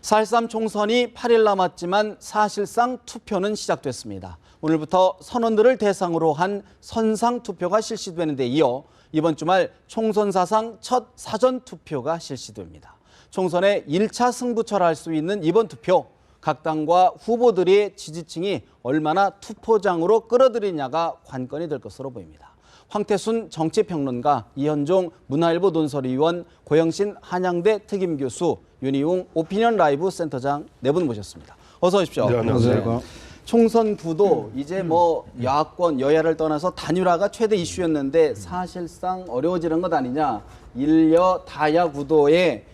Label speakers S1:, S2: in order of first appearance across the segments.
S1: 4.13 총선이 8일 남았지만 사실상 투표는 시작됐습니다. 오늘부터 선원들을 대상으로 한 선상투표가 실시되는 데 이어 이번 주말 총선 사상 첫 사전투표가 실시됩니다. 총선의 1차 승부처라 할 수 있는 이번 투표, 각 당과 후보들의 지지층이 얼마나 투표장으로 끌어들이냐가 관건이 될 것으로 보입니다. 황태순 정치평론가, 이현종 문화일보 논설위원, 고영신 한양대 특임교수, 윤희웅 오피니언 라이브 센터장 네 분 모셨습니다. 어서 오십시오.
S2: 네, 안녕하세요.
S1: 총선 구도 이제 뭐 야권 여야를 떠나서 단일화가 최대 이슈였는데 사실상 어려워지는 것 아니냐, 일여 다야 구도에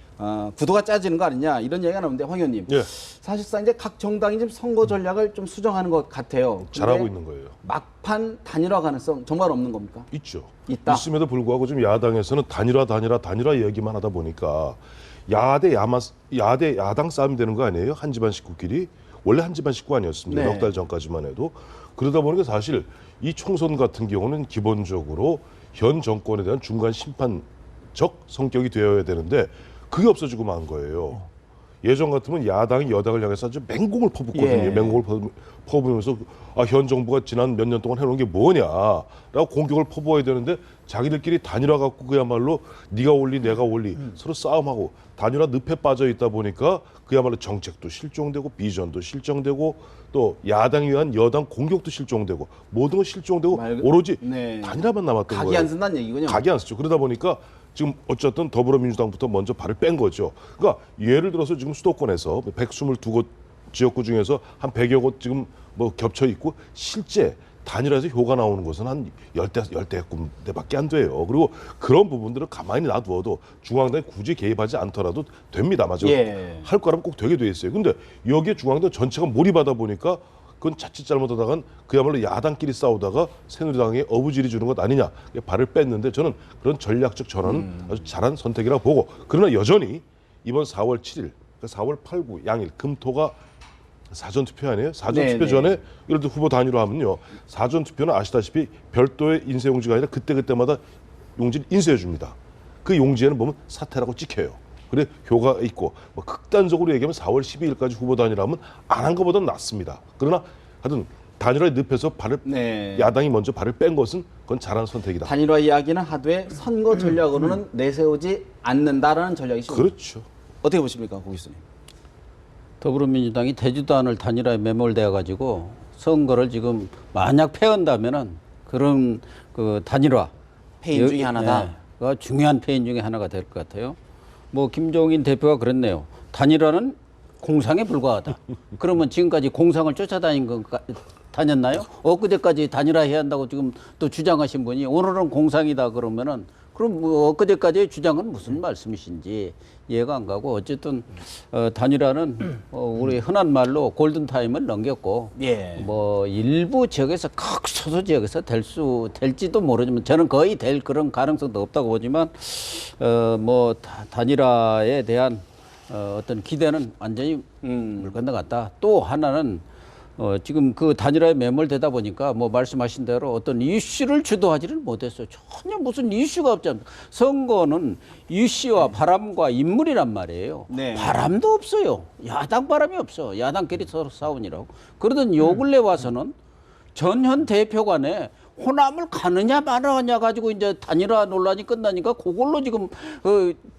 S1: 구도가 짜지는 거 아니냐 이런 얘기가 나오는데 황 의원님,
S2: 예.
S1: 사실상 이제 각 정당이 지금 선거 전략을 좀 수정하는 것 같아요.
S2: 잘하고 있는 거예요.
S1: 막판 단일화 가능성 정말 없는 겁니까?
S2: 있죠.
S1: 있다.
S2: 있음에도 불구하고 지금 야당에서는 단일화 얘기만 하다 보니까 야대 야당 싸움이 되는 거 아니에요? 한 집안 식구끼리. 원래 한 집안 식구 아니었습니다.
S1: 네.
S2: 몇 달 전까지만 해도. 그러다 보니까 사실 이 총선 같은 경우는 기본적으로 현 정권에 대한 중간 심판적 성격이 되어야 되는데 그게 없어지고 만 거예요. 예전 같으면 야당이 여당을 향해서 아주 맹공을 퍼붓거든요.
S1: 예.
S2: 맹공을 퍼부으면서 현 정부가 지난 몇 년 동안 해놓은 게 뭐냐라고 공격을 퍼부어야 되는데 자기들끼리 단일화 갖고 그야말로 네가 올리 내가 올리 서로 싸움하고 단일화 늪에 빠져 있다 보니까 그야말로 정책도 실종되고 비전도 실종되고 또 야당에 의한 여당 공격도 실종되고 모든 건 실종되고 오로지
S1: 네.
S2: 단일화만 남았던 거예요.
S1: 각이 안 쓴다는 얘기군요.
S2: 각이 안 쓰죠. 그러다 보니까 지금 어쨌든 더불어민주당부터 먼저 발을 뺀 거죠. 그러니까 예를 들어서 지금 수도권에서 122곳 지역구 중에서 한 100여 곳 지금 뭐 겹쳐 있고 실제 단일화해서 효과 나오는 곳은 한 열대 군데밖에 안 돼요. 그리고 그런 부분들은 가만히 놔두어도 중앙당이 굳이 개입하지 않더라도 됩니다. 맞아요.
S1: 예.
S2: 할 거라면 꼭 되게 돼 있어요. 근데 여기에 중앙당 전체가 몰입하다 보니까 그건 자칫 잘못하다간 그야말로 야당끼리 싸우다가 새누리당에 어부질이 주는 것 아니냐 발을 뺐는데 저는 그런 전략적 전환은 아주 잘한 선택이라고 보고, 그러나 여전히 이번 4월 7일, 4월 8, 9 양일 금토가 사전투표 아니에요? 사전투표 전에 예를 들어 후보 단일화하면요, 사전투표는 아시다시피 별도의 인쇄용지가 아니라 그때그때마다 용지를 인쇄해 줍니다. 그 용지에는 보면 사퇴라고 찍혀요. 그래 효과가 있고, 뭐 극단적으로 얘기하면 4월 12일까지 후보 단일화하면 안 한 것보다는 낫습니다. 그러나 하여튼 단일화의 늪에서 야당이 먼저 발을 뺀 것은 그건 잘한 선택이다.
S1: 단일화 이야기는 하되 선거 전략으로는 내세우지 않는다라는 전략이시죠.
S2: 그렇죠.
S1: 어떻게 보십니까, 고 교수님?
S3: 더불어민주당이 대주도 않을 단일화에 매몰되어 가지고 선거를 지금 만약 패한다면은 그런 그 단일화
S1: 패인 중에 하나다.
S3: 가 중요한 패인 중에 하나가 될 것 같아요. 뭐 김종인 대표가 그랬네요. 단일화는 공상에 불과하다. 그러면 지금까지 공상을 다녔나요? 엊그제까지 단일화해야 한다고 지금 또 주장하신 분이 오늘은 공상이다 그러면은 그럼 뭐 엊그제까지의 주장은 무슨 말씀이신지 이해가 안 가고, 어쨌든 단일화는 우리 흔한 말로 골든타임을 넘겼고,
S1: 예.
S3: 뭐 일부 지역에서 극소수 지역에서 될지도 모르지만 저는 거의 될 그런 가능성도 없다고 보지만 뭐 단일화에 대한 어떤 기대는 완전히 물 건너갔다. 또 하나는 지금 그 단일화에 매몰되다 보니까 뭐 말씀하신 대로 어떤 이슈를 주도하지를 못했어요. 전혀 무슨 이슈가 없지 않습니까? 선거는 이슈와 바람과 인물이란 말이에요.
S1: 네.
S3: 바람도 없어요. 야당 바람이 없어. 야당끼리 서로 싸우니라고. 그러던 요 근래 와서는 전현 대표 간에 호남을 가느냐 마느냐 가지고 이제 단일화 논란이 끝나니까 그걸로 지금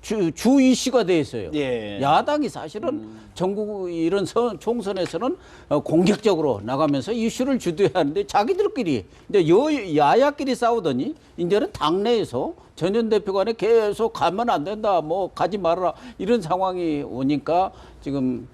S3: 주 이슈가 돼 있어요.
S1: 예.
S3: 야당이 사실은 전국 이런 총선에서는 공격적으로 나가면서 이슈를 주도해야 하는데 자기들끼리 이제 야야끼리 싸우더니 이제는 당내에서 전현 대표 간에 계속 가면 안 된다, 뭐 가지 말아라 이런 상황이 오니까 지금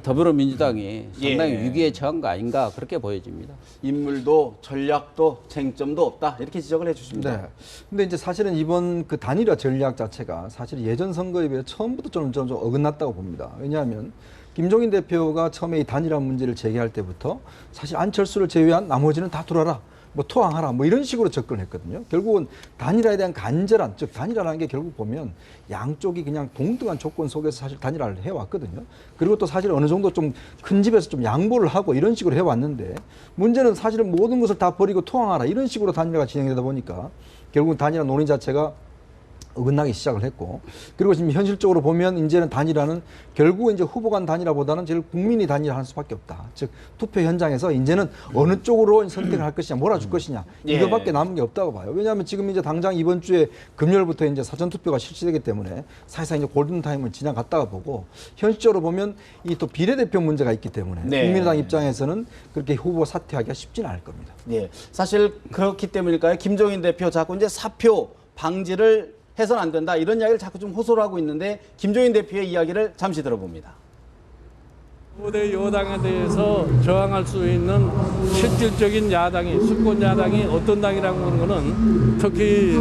S3: 더불어민주당이 상당히 위기에 처한 거 아닌가 그렇게 보여집니다.
S1: 인물도 전략도 쟁점도 없다 이렇게 지적을 해주십니다.
S4: 네. 근데 이제 사실은 이번 그 단일화 전략 자체가 사실 예전 선거에 비해 처음부터 좀 어긋났다고 봅니다. 왜냐하면 김종인 대표가 처음에 이 단일화 문제를 제기할 때부터 사실 안철수를 제외한 나머지는 다 들어라, 뭐 토항하라, 뭐 이런 식으로 접근했거든요. 결국은 단일화에 대한 간절한, 즉 단일화라는 게 결국 보면 양쪽이 그냥 동등한 조건 속에서 사실 단일화를 해왔거든요. 그리고 또 사실 어느 정도 좀 큰 집에서 좀 양보를 하고 이런 식으로 해왔는데, 문제는 사실은 모든 것을 다 버리고 토항하라 이런 식으로 단일화가 진행되다 보니까 결국은 단일화 논의 자체가 어긋나기 시작을 했고, 그리고 지금 현실적으로 보면 이제는 단일화는 결국 이제 후보 간 단일화보다는 제일 국민이 단일화하는 수밖에 없다. 즉 투표 현장에서 이제는 어느 쪽으로 선택을 할 것이냐, 몰아줄 것이냐
S1: 예.
S4: 이거밖에 남은 게 없다고 봐요. 왜냐하면 지금 이제 당장 이번 주에 금요일부터 이제 사전 투표가 실시되기 때문에 사실상 이제 골든 타임을 지나갔다가 보고, 현실적으로 보면 이 또 비례대표 문제가 있기 때문에
S1: 네.
S4: 국민의당 입장에서는 그렇게 후보 사퇴하기가 쉽지는 않을 겁니다.
S1: 예, 사실 그렇기 때문일까요? 김종인 대표 자꾸 이제 사표 방지를 해서는 안 된다 이런 이야기를 자꾸 좀 호소를 하고 있는데 김종인 대표의 이야기를 잠시 들어봅니다.
S5: 거대 여당에 대해서 저항할 수 있는 실질적인 야당이, 수권 야당이 어떤 당이라고 하는 거는 특히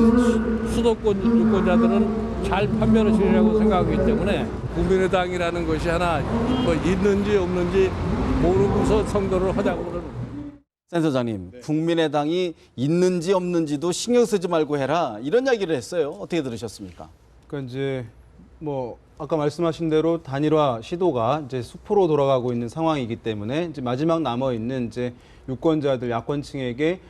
S5: 수도권 유권자들은 잘 판별을 지으려고 생각하기 때문에 국민의당이라는 것이 하나 뭐 있는지 없는지 모르고서 선거를 하자고 그러는 거예요.
S1: 센터장님, 국민의당이 있는지 없는지도 신경 쓰지 말고 해라 이런 이야기를 했어요. 어떻게 들으셨습니까?
S6: 그러니까 이제 뭐 아까 말씀하신 대로 단일화 시도가 이제 수포로 돌아가고 있는 상황이기 때문에 이제 마지막 남아 있는 이제 유권자들, 야권층에게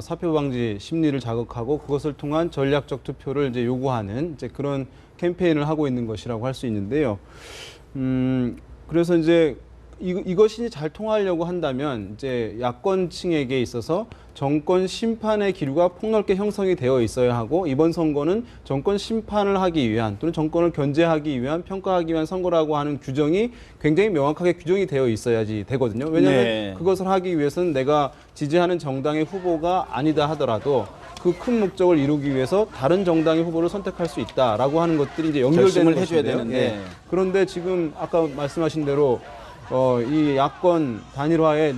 S6: 사표 방지 심리를 자극하고 그것을 통한 전략적 투표를 이제 요구하는 이제 그런 캠페인을 하고 있는 것이라고 할 수 있는데요. 그래서 이제 이것이 잘 통하려고 한다면 이제 야권층에게 있어서 정권 심판의 기류가 폭넓게 형성이 되어 있어야 하고, 이번 선거는 정권 심판을 하기 위한 또는 정권을 견제하기 위한, 평가하기 위한 선거라고 하는 규정이 굉장히 명확하게 규정이 되어 있어야지 되거든요. 왜냐하면
S1: 네.
S6: 그것을 하기 위해서는 내가 지지하는 정당의 후보가 아니다 하더라도 그 큰 목적을 이루기 위해서 다른 정당의 후보를 선택할 수 있다라고 하는 것들이 이제 연결되는
S1: 결심을 해줘야
S6: 것인데요.
S1: 되는데.
S6: 예. 그런데 지금 아까 말씀하신 대로 이 야권 단일화에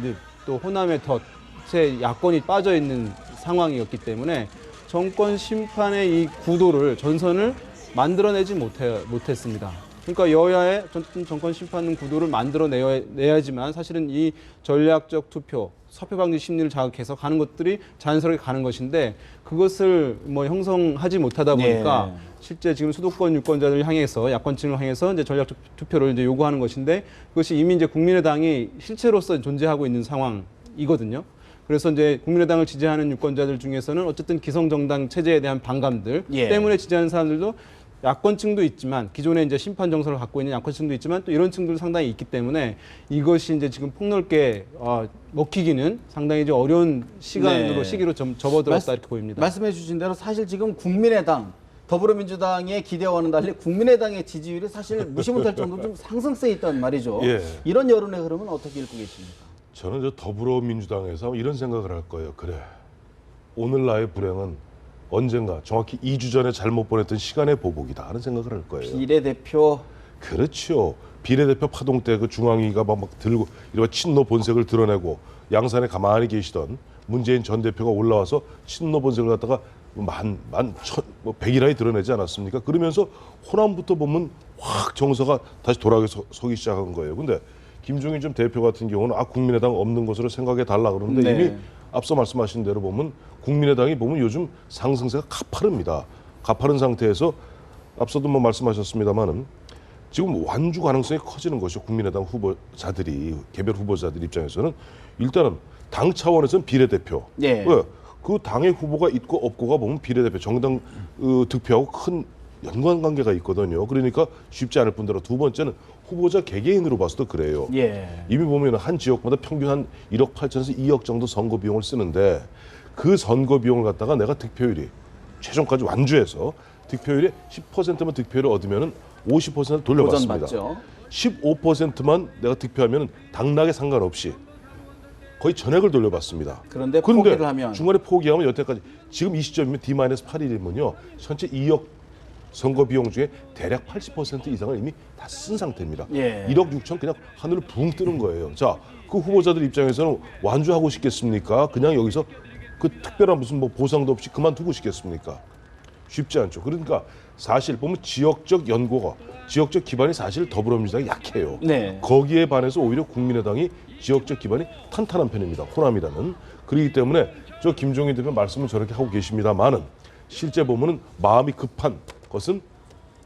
S6: 또 호남의 덫에 야권이 빠져 있는 상황이었기 때문에 정권 심판의 이 구도를, 전선을 만들어내지 못했습니다. 그러니까 여야의 정권 심판 구도를 만들어내야지만 사실은 이 전략적 투표, 사표 방지 심리를 자극해서 가는 것들이 자연스럽게 가는 것인데, 그것을 뭐 형성하지 못하다 보니까
S1: 예.
S6: 실제 지금 수도권 유권자들을 향해서, 야권층을 향해서 이제 전략적 투표를 이제 요구하는 것인데, 그것이 이미 이제 국민의당이 실체로서 존재하고 있는 상황이거든요. 그래서 이제 국민의당을 지지하는 유권자들 중에서는 어쨌든 기성정당 체제에 대한 반감들
S1: 예.
S6: 때문에 지지하는 사람들도 야권층도 있지만, 기존에 이제 심판 정서를 갖고 있는 야권층도 있지만 또 이런 층들도 상당히 있기 때문에 이것이 이제 지금 폭넓게 먹히기는 상당히 좀 어려운 시기로 접어들었다 이렇게 보입니다.
S1: 말씀해 주신 대로 사실 지금 국민의당, 더불어민주당의 기대와는 달리 국민의당의 지지율이 사실 무시 못할 정도로 좀 상승세 있단 말이죠.
S2: 예.
S1: 이런 여론의 흐름은 어떻게 읽고 계십니까?
S2: 저는 저 더불어민주당에서 이런 생각을 할 거예요. 그래, 오늘 나의 불행은 언젠가 정확히 2주 전에 잘못 보냈던 시간의 보복이다 하는 생각을 할 거예요.
S1: 비례대표
S2: 그렇죠. 비례대표 파동 때 그 중앙위가 막 들고 이런 친노 본색을 드러내고, 양산에 가만히 계시던 문재인 전 대표가 올라와서 친노 본색을 갖다가 백일하에 드러내지 않았습니까? 그러면서 호남부터 보면 확 정서가 다시 서기 시작한 거예요. 근데 김종인 전 대표 같은 경우는 국민의당 없는 것으로 생각해 달라 그러는데,
S1: 네.
S2: 이미 앞서 말씀하신 대로 보면 국민의당이 보면 요즘 상승세가 가파릅니다. 가파른 상태에서 앞서도 뭐 말씀하셨습니다만은 지금 완주 가능성이 커지는 것이죠. 국민의당 후보자들이, 개별 후보자들 입장에서는 일단은 당 차원에서는 비례대표.
S1: 예.
S2: 왜? 그 당의 후보가 있고 없고가 보면 비례대표, 정당 득표하고 큰 연관관계가 있거든요. 그러니까 쉽지 않을 뿐더러 두 번째는 후보자 개개인으로 봐서도 그래요.
S1: 예.
S2: 이미 보면 한 지역마다 평균 한 1억 8천에서 2억 정도 선거 비용을 쓰는데, 그 선거 비용을 갖다가 내가 득표율이 최종까지 완주해서 득표율이 10%만 득표율을 얻으면 50%를 돌려받습니다.
S1: 보전받죠.
S2: 15%만 내가 득표하면 당락에 상관없이 거의 전액을 돌려받습니다.
S1: 그런데 포기를 하면
S2: 중간에 포기하면 여태까지 지금 이 시점이면 D-8일이면요 전체 2억 선거 비용 중에 대략 80% 이상을 이미 다 쓴 상태입니다.
S1: 예.
S2: 1억 6천 그냥 하늘을 붕 뜨는 거예요. 자, 그 후보자들 입장에서는 완주하고 싶겠습니까? 그냥 여기서 그 특별한 무슨 뭐 보상도 없이 그만두고 싶겠습니까? 쉽지 않죠. 그러니까 사실 보면 지역적 연고가, 지역적 기반이 사실 더불어민주당이 약해요.
S1: 네.
S2: 거기에 반해서 오히려 국민의당이 지역적 기반이 탄탄한 편입니다. 호남이라는. 그렇기 때문에 저 김종인 대표 말씀은 저렇게 하고 계십니다만은 실제 보면은 마음이 급한 것은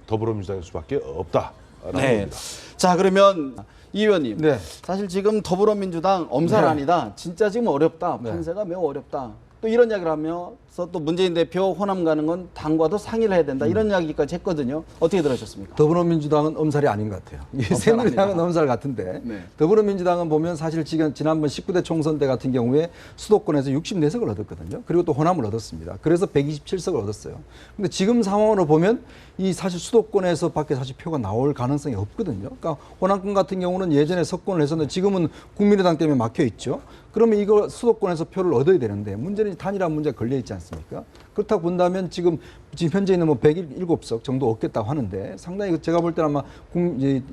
S2: 더불어민주당일 수밖에 없다라는
S1: 네.
S2: 겁니다.
S1: 자, 그러면 이 의원님,
S4: 네.
S1: 사실 지금 더불어민주당 엄살
S4: 네.
S1: 아니다. 진짜 지금 어렵다.
S4: 네.
S1: 판세가 매우 어렵다. 또 이런 이야기를 하면서 또 문재인 대표 호남 가는 건 당과도 상의를 해야 된다 이런 이야기까지 했거든요. 어떻게 들으셨습니까?
S4: 더불어민주당은 엄살이 아닌 것 같아요. 이 새누리당은 엄살 같은데
S1: 네.
S4: 더불어민주당은 보면 사실 지금 지난번 19대 총선 때 같은 경우에 수도권에서 64석을 얻었거든요. 그리고 또 호남을 얻었습니다. 그래서 127석을 얻었어요. 근데 지금 상황으로 보면 이 사실 수도권에서 밖에 사실 표가 나올 가능성이 없거든요. 그러니까 호남권 같은 경우는 예전에 석권을 했었는데 지금은 국민의당 때문에 막혀 있죠. 그러면 이거 수도권에서 표를 얻어야 되는데 문제는 단일화 문제가 걸려 있지 않습니까? 그렇다고 본다면 지금 현재 있는 뭐 107석 정도 얻겠다고 하는데 상당히 제가 볼 때는 아마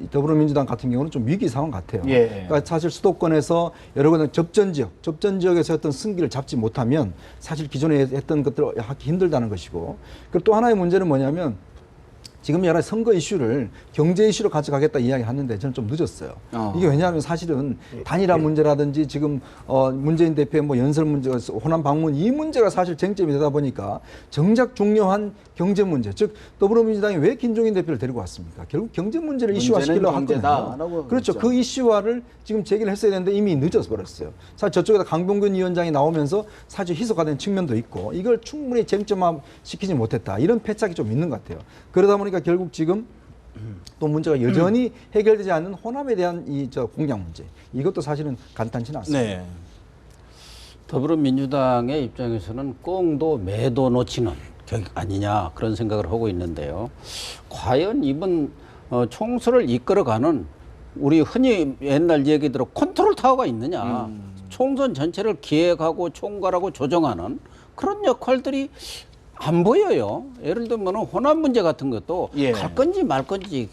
S4: 더불어민주당 같은 경우는 좀 위기 상황 같아요.
S1: 예.
S4: 그러니까 사실 수도권에서 여러 가지 접전 지역에서 어떤 승기를 잡지 못하면 사실 기존에 했던 것들을 하기 힘들다는 것이고 그리고 또 하나의 문제는 뭐냐면 지금 여러 선거 이슈를 경제 이슈로 가져가겠다 이야기하는데 저는 좀 늦었어요. 이게 왜냐하면 사실은 단일화 문제라든지 지금 문재인 대표의 뭐 연설 문제, 호남 방문 이 문제가 사실 쟁점이 되다 보니까 정작 중요한 경제 문제, 즉 더불어민주당이 왜 김종인 대표를 데리고 왔습니까? 결국 경제 문제를 이슈화시키려고 하거든요. 그렇죠. 그 이슈화를 지금 제기를 했어야 되는데 이미 늦어서 버렸어요. 사실 저쪽에다 강병근 위원장이 나오면서 사실 희소화된 측면도 있고 이걸 충분히 쟁점화시키지 못했다. 이런 패착이 좀 있는 것 같아요. 그러다 보니까 결국 지금 또 문제가 여전히 해결되지 않는 호남에 대한 이 공약 문제. 이것도 사실은 간단치는 않습니다.
S1: 네.
S3: 더불어민주당의 입장에서는 꽁도 매도 놓치는 격이 아니냐 그런 생각을 하고 있는데요. 과연 이번 총선을 이끌어가는 우리 흔히 옛날 얘기대로 컨트롤 타워가 있느냐. 총선 전체를 기획하고 총괄하고 조정하는 그런 역할들이 안 보여요. 예를 들면 호남 문제 같은 것도
S1: 예.
S3: 갈 건지 말 건지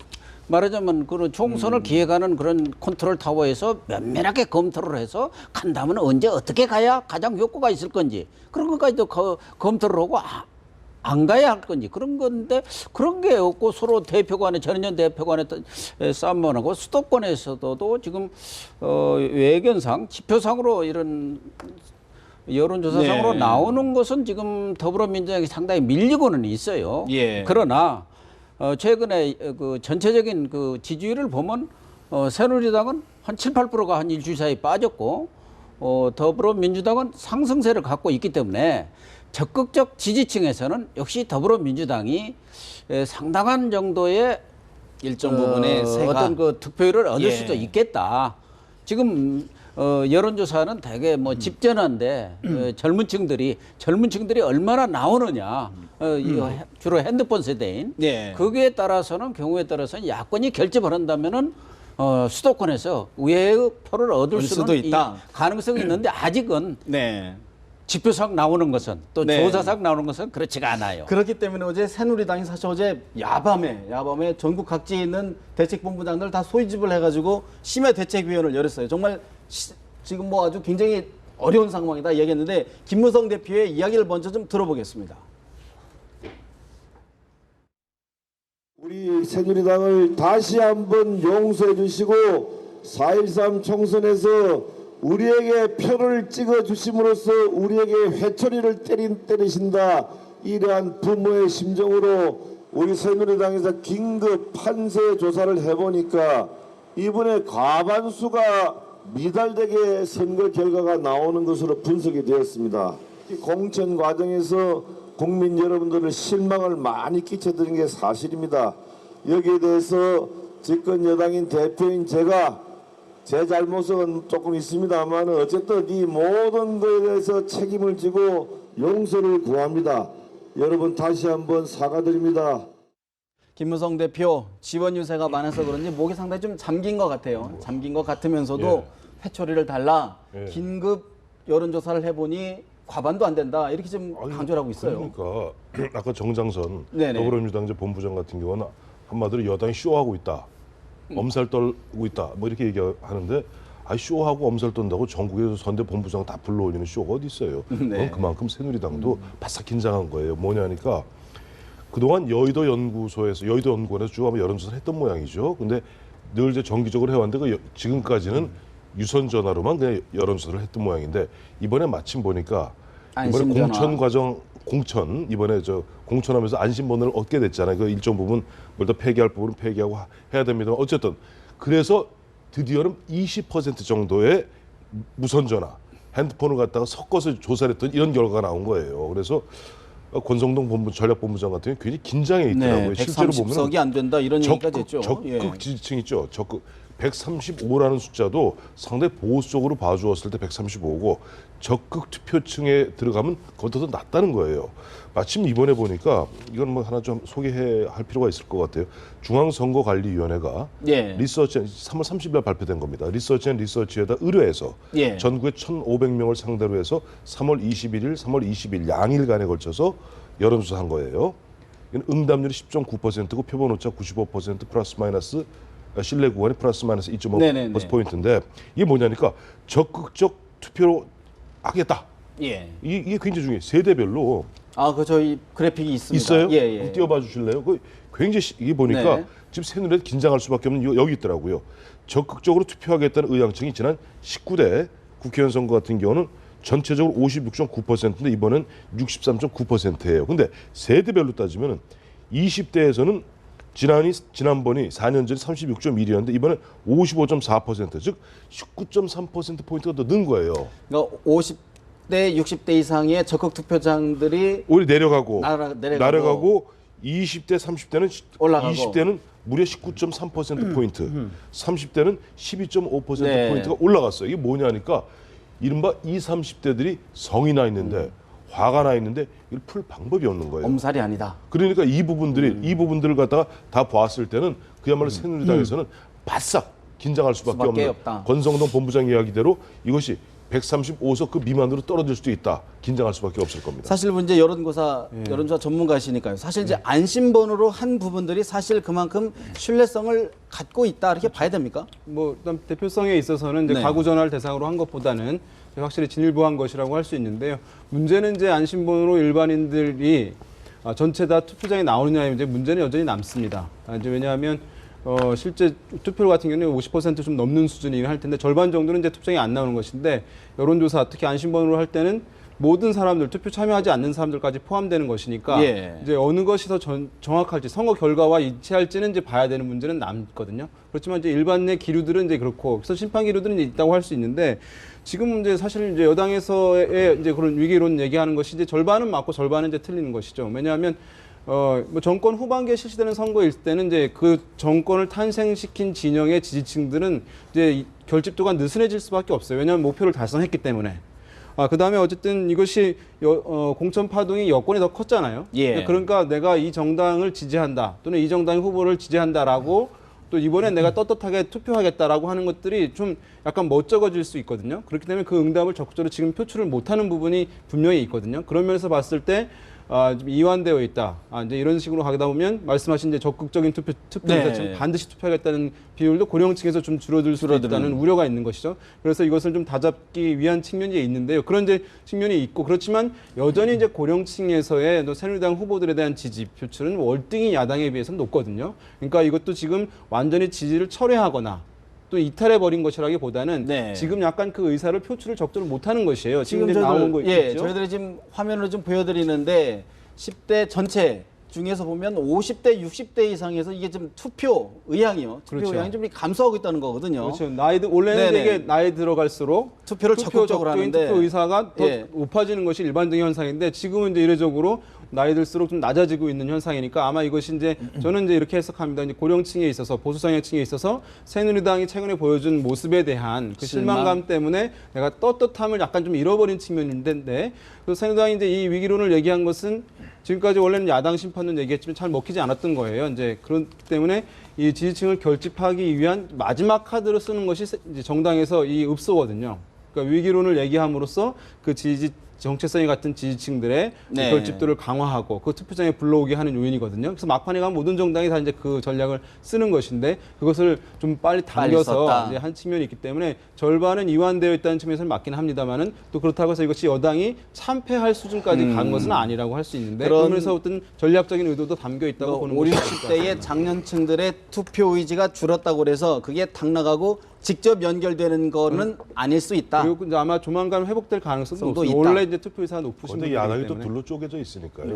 S3: 말하자면 그런 총선을 기획하는 그런 컨트롤 타워에서 면밀하게 검토를 해서 간다면 언제 어떻게 가야 가장 효과가 있을 건지 그런 것까지도 검토를 하고 안 가야 할 건지 그런 건데 그런 게 없고 서로 대표 간에 전현 대표 간에 싸움만 하고 수도권에서도 지금 외견상 지표상으로 이런 여론조사상으로
S1: 네.
S3: 나오는 것은 지금 더불어민주당이 상당히 밀리고는 있어요.
S1: 예.
S3: 그러나 최근에 그 전체적인 그 지지율을 보면 새누리당은 한 7, 8%가 한 일주일 사이에 빠졌고 더불어민주당은 상승세를 갖고 있기 때문에 적극적 지지층에서는 역시 더불어민주당이 상당한 정도의
S1: 일정 부분의 세가
S3: 어떤 그 득표율을 얻을
S1: 예.
S3: 수도 있겠다. 지금 여론조사는 되게 뭐 집전한데 젊은 층들이 얼마나 나오느냐 주로 핸드폰 세대인
S1: 예.
S3: 거기에 따라서는 경우에 따라서는 야권이 결집을 한다면은 수도권에서 의외의 표를 얻을
S1: 수도 있다.
S3: 가능성이 있는데 아직은
S1: 네.
S3: 지표상 나오는 것은 또
S1: 네.
S3: 조사상 나오는 것은 그렇지가 않아요.
S1: 그렇기 때문에 어제 새누리당이 사실 어제 야밤에 전국 각지에 있는 대책본부장들 다 소집을 해가지고 심야 대책위원회를 열었어요. 정말 지금 뭐 아주 굉장히 어려운 상황이다 얘기했는데 김무성 대표의 이야기를 먼저 좀 들어보겠습니다.
S7: 우리 새누리당을 다시 한번 용서해 주시고 4.13 총선에서 우리에게 표를 찍어 주심으로써 우리에게 회초리를 때리신다. 이러한 부모의 심정으로 우리 새누리당에서 긴급 판세 조사를 해보니까 이번에 과반수가 미달되게 선거 결과가 나오는 것으로 분석이 되었습니다. 공천 과정에서 국민 여러분들을 실망을 많이 끼쳐드린 게 사실입니다. 여기에 대해서 집권 여당인 대표인 제가 제 잘못은 조금 있습니다만 어쨌든 이 모든 것에 대해서 책임을 지고 용서를 구합니다. 여러분 다시 한번 사과드립니다.
S1: 김무성 대표 지원 유세가 많아서 그런지 목이 상당히 좀 잠긴 것 같아요. 잠긴 것 같으면서도 회초리를 달라 긴급 여론조사를 해보니 과반도 안 된다 이렇게 좀 강조를 하고 있어요.
S2: 그러니까 아까 정장선
S1: 네네.
S2: 더불어민주당 본부장 같은 경우는 한마디로 여당이 쇼하고 있다. 엄살 떨고 있다. 뭐 이렇게 얘기하는데 쇼하고 엄살 떤다고 전국에서 선대 본부장 다 불러올리는 쇼가 어디 있어요. 그건 그만큼 새누리당도 바싹 긴장한 거예요. 뭐냐니까 그동안 여의도 연구원에서 쭉 한번 여론조사를 했던 모양이죠. 근데 늘 이제 정기적으로 해왔는데 지금까지는 유선 전화로만 그냥 여론조사를 했던 모양인데 이번에 마침 보니까 이번에 공천 이번에 공천하면서 안심번호를 얻게 됐잖아요. 그 일정 부분 뭘 더 폐기할 부분은 폐기하고 해야 됩니다. 어쨌든 그래서 드디어는 20% 정도의 무선 전화 핸드폰을 갖다가 섞어서 조사를 했더니 이런 결과가 나온 거예요. 그래서 권성동 전략본부장 같은 경우는 굉장히 긴장해 있더라고요.
S1: 네,
S2: 실제로 보면
S1: 130석이 안 된다 이런 얘기까지 했죠.
S2: 적극
S1: 예.
S2: 지지층 있죠. 적극 135라는 숫자도 상당히 보수적으로 봐주었을 때 135고 적극 투표층에 들어가면 그것도 더 낫다는 거예요. 마침 이번에 보니까 이건 뭐 하나 좀 소개할 필요가 있을 것 같아요. 중앙선거관리위원회가
S1: 예.
S2: 리서치 3월 30일 발표된 겁니다. 리서치에다 의뢰해서
S1: 예.
S2: 전국에 1,500명을 상대로 해서 3월 21일, 3월 20일 양일간에 걸쳐서 여론조사한 거예요. 이건 응답률이 10.9%고 표본 오차 95% 플러스 마이너스 신뢰 구간이 플러스 마이너스
S1: 네네네.
S2: 2.5%포인트인데 이게 뭐냐니까 적극적 투표로 하겠다.
S1: 예.
S2: 이게 굉장히 중요해요. 세대별로
S1: 아, 그 저희 그래픽이 있습니다.
S2: 있어요?
S1: 예, 예.
S2: 한번 띄워봐 주실래요? 그 굉장히 이게 보니까
S1: 네.
S2: 지금 새누리에 긴장할 수밖에 없는 여기 있더라고요. 적극적으로 투표하겠다는 의향층이 지난 19대 국회의원 선거 같은 경우는 전체적으로 56.9%인데 이번엔 63.9%예요. 근데 세대별로 따지면 20대에서는 지난번이 4년 전에 36.1이었는데 이번엔 55.4%, 즉 19.3%포인트가 더 는 거예요.
S1: 그러니까 50대, 60대 이상의 적극 투표장들이
S2: 오히려 내려가고
S1: 내려가고
S2: 20대, 30대는
S1: 올라가고.
S2: 20대는 무려 19.3%포인트, 30대는 12.5%포인트가
S1: 네.
S2: 올라갔어요. 이게 뭐냐니까 이른바 20, 30대들이 성이 나 있는데 화가 나 있는데 이걸 풀 방법이 없는 거예요.
S1: 엄살이 아니다.
S2: 그러니까 이 부분들을 갖다가 다 보았을 때는 그야말로 새누리당에서는 바싹 긴장할 수밖에 없는
S1: 없다.
S2: 권성동 본부장 이야기대로 이것이 135석 그 미만으로 떨어질 수도 있다. 긴장할 수밖에 없을 겁니다.
S1: 사실 이제 여론조사 전문가시니까요. 사실 이제 안심번호로 한 부분들이 사실 그만큼 신뢰성을 갖고 있다 이렇게 봐야 됩니까?
S6: 뭐 일단 대표성에 있어서는 이제
S1: 네.
S6: 가구 전화를 대상으로 한 것보다는 확실히 진일보한 것이라고 할 수 있는데요. 문제는 이제 안심번호로 일반인들이 전체 다 투표장에 나오느냐의 문제는 여전히 남습니다. 이제 왜냐하면 실제 투표 같은 경우는 50% 좀 넘는 수준이긴 할 텐데 절반 정도는 이제 투표장에 안 나오는 것인데 여론조사 특히 안심번호로 할 때는 모든 사람들 투표 참여하지 않는 사람들까지 포함되는 것이니까
S1: 예.
S6: 이제 어느 것이 더 정확할지 선거 결과와 일치할지는 이제 봐야 되는 문제는 남거든요. 그렇지만 이제 일반의 기류들은 이제 그렇고 그래서 심판 기류들은 이제 있다고 할 수 있는데 지금 이제 사실 이제 여당에서의 이제 그런 위기론 얘기하는 것이 이제 절반은 맞고 절반은 이제 틀리는 것이죠. 왜냐하면 뭐 정권 후반기에 실시되는 선거일 때는 이제 그 정권을 탄생시킨 진영의 지지층들은 이제 결집도가 느슨해질 수밖에 없어요. 왜냐하면 목표를 달성했기 때문에. 그 다음에 어쨌든 이것이 공천 파동이 여권이 더 컸잖아요.
S1: 예.
S6: 그러니까 내가 이 정당을 지지한다 또는 이 정당의 후보를 지지한다라고 또 이번에 내가 ጠ떳하게 투표하겠다라고 하는 것들이 좀 약간 멋쩍어질 수 있거든요. 그렇기 때문에 그 응답을 적극적으로 지금 표출을 못하는 부분이 분명히 있거든요. 그런 면에서 봤을 때 좀 이완되어 있다. 이제 이런 식으로 가다 보면 말씀하신 이제 적극적인 투표
S1: 네.
S6: 자체는 반드시 투표하겠다는 비율도 고령층에서 좀 줄어들 수 있다는 우려가 있는 것이죠. 그래서 이것을 좀 다잡기 위한 측면이 있는데요. 그런 이제 측면이 있고 그렇지만 여전히 이제 고령층에서의 또 새누리당 후보들에 대한 지지 표출은 월등히 야당에 비해서는 높거든요. 그러니까 이것도 지금 완전히 지지를 철회하거나 또 이탈해버린 것이라기보다는
S1: 네.
S6: 지금 약간 그 의사를 표출을 적절히 못하는 것이에요. 지금 이제
S1: 저희들,
S6: 나온 거 있죠.
S1: 저희들이 지금 화면으로 좀 보여드리는데 10대 전체 중에서 보면 50대, 60대 이상에서 이게 좀 투표 의향이요. 투표
S6: 그렇죠.
S1: 의향이 좀 감소하고 있다는 거거든요.
S6: 그렇죠. 원래는
S1: 네네.
S6: 이게 나이 들어갈수록
S1: 투표를 적극적으로
S6: 적극적인
S1: 하는데
S6: 투표 의사가 더
S1: 예.
S6: 높아지는 것이 일반적인 현상인데 지금은 이제 이례적으로 나이 들수록 좀 낮아지고 있는 현상이니까 아마 이것이 이제 저는 이제 이렇게 해석합니다. 이제 고령층에 있어서 보수 성향층에 있어서 새누리당이 최근에 보여준 모습에 대한 그 실망감 때문에 내가 떳떳함을 약간 좀 잃어버린 측면인데 그래서 새누리당이 이제 이 위기론을 얘기한 것은 지금까지 원래는 야당 심판론 얘기했지만 잘 먹히지 않았던 거예요. 이제 그렇기 때문에 이 지지층을 결집하기 위한 마지막 카드로 쓰는 것이 이제 정당에서 이 읍소거든요. 그러니까 위기론을 얘기함으로써 그 정체성이 같은 지지층들의
S1: 네.
S6: 결집도를 강화하고 그 투표장에 불러오게 하는 요인이거든요. 그래서 막판에 가면 모든 정당이 다 이제 그 전략을 쓰는 것인데 그것을 좀 빨리 당겨서
S1: 썼다.
S6: 이제 한 측면이 있기 때문에 절반은 이완되어 있다는 측면에서는 맞긴 합니다만은 또 그렇다고 해서 이것이 여당이 참패할 수준까지 간 것은 아니라고 할 수 있는데 그러면서 어떤 전략적인 의도도 담겨 있다고 보는
S1: 5,
S6: 것이
S1: 60대의 장년층들의 투표 의지가 줄었다고 그래서 그게 당 나가고 직접 연결되는 거는 아닐 수 있다.
S6: 그리고 이제 아마 조만간 회복될 가능성도
S1: 성도
S6: 높습니다.
S1: 있다.
S6: 원래 이제 투표의사가 높으신
S2: 근데
S6: 분이기
S2: 야당이 또
S6: 때문에.
S2: 둘로 쪼개져 있으니까요.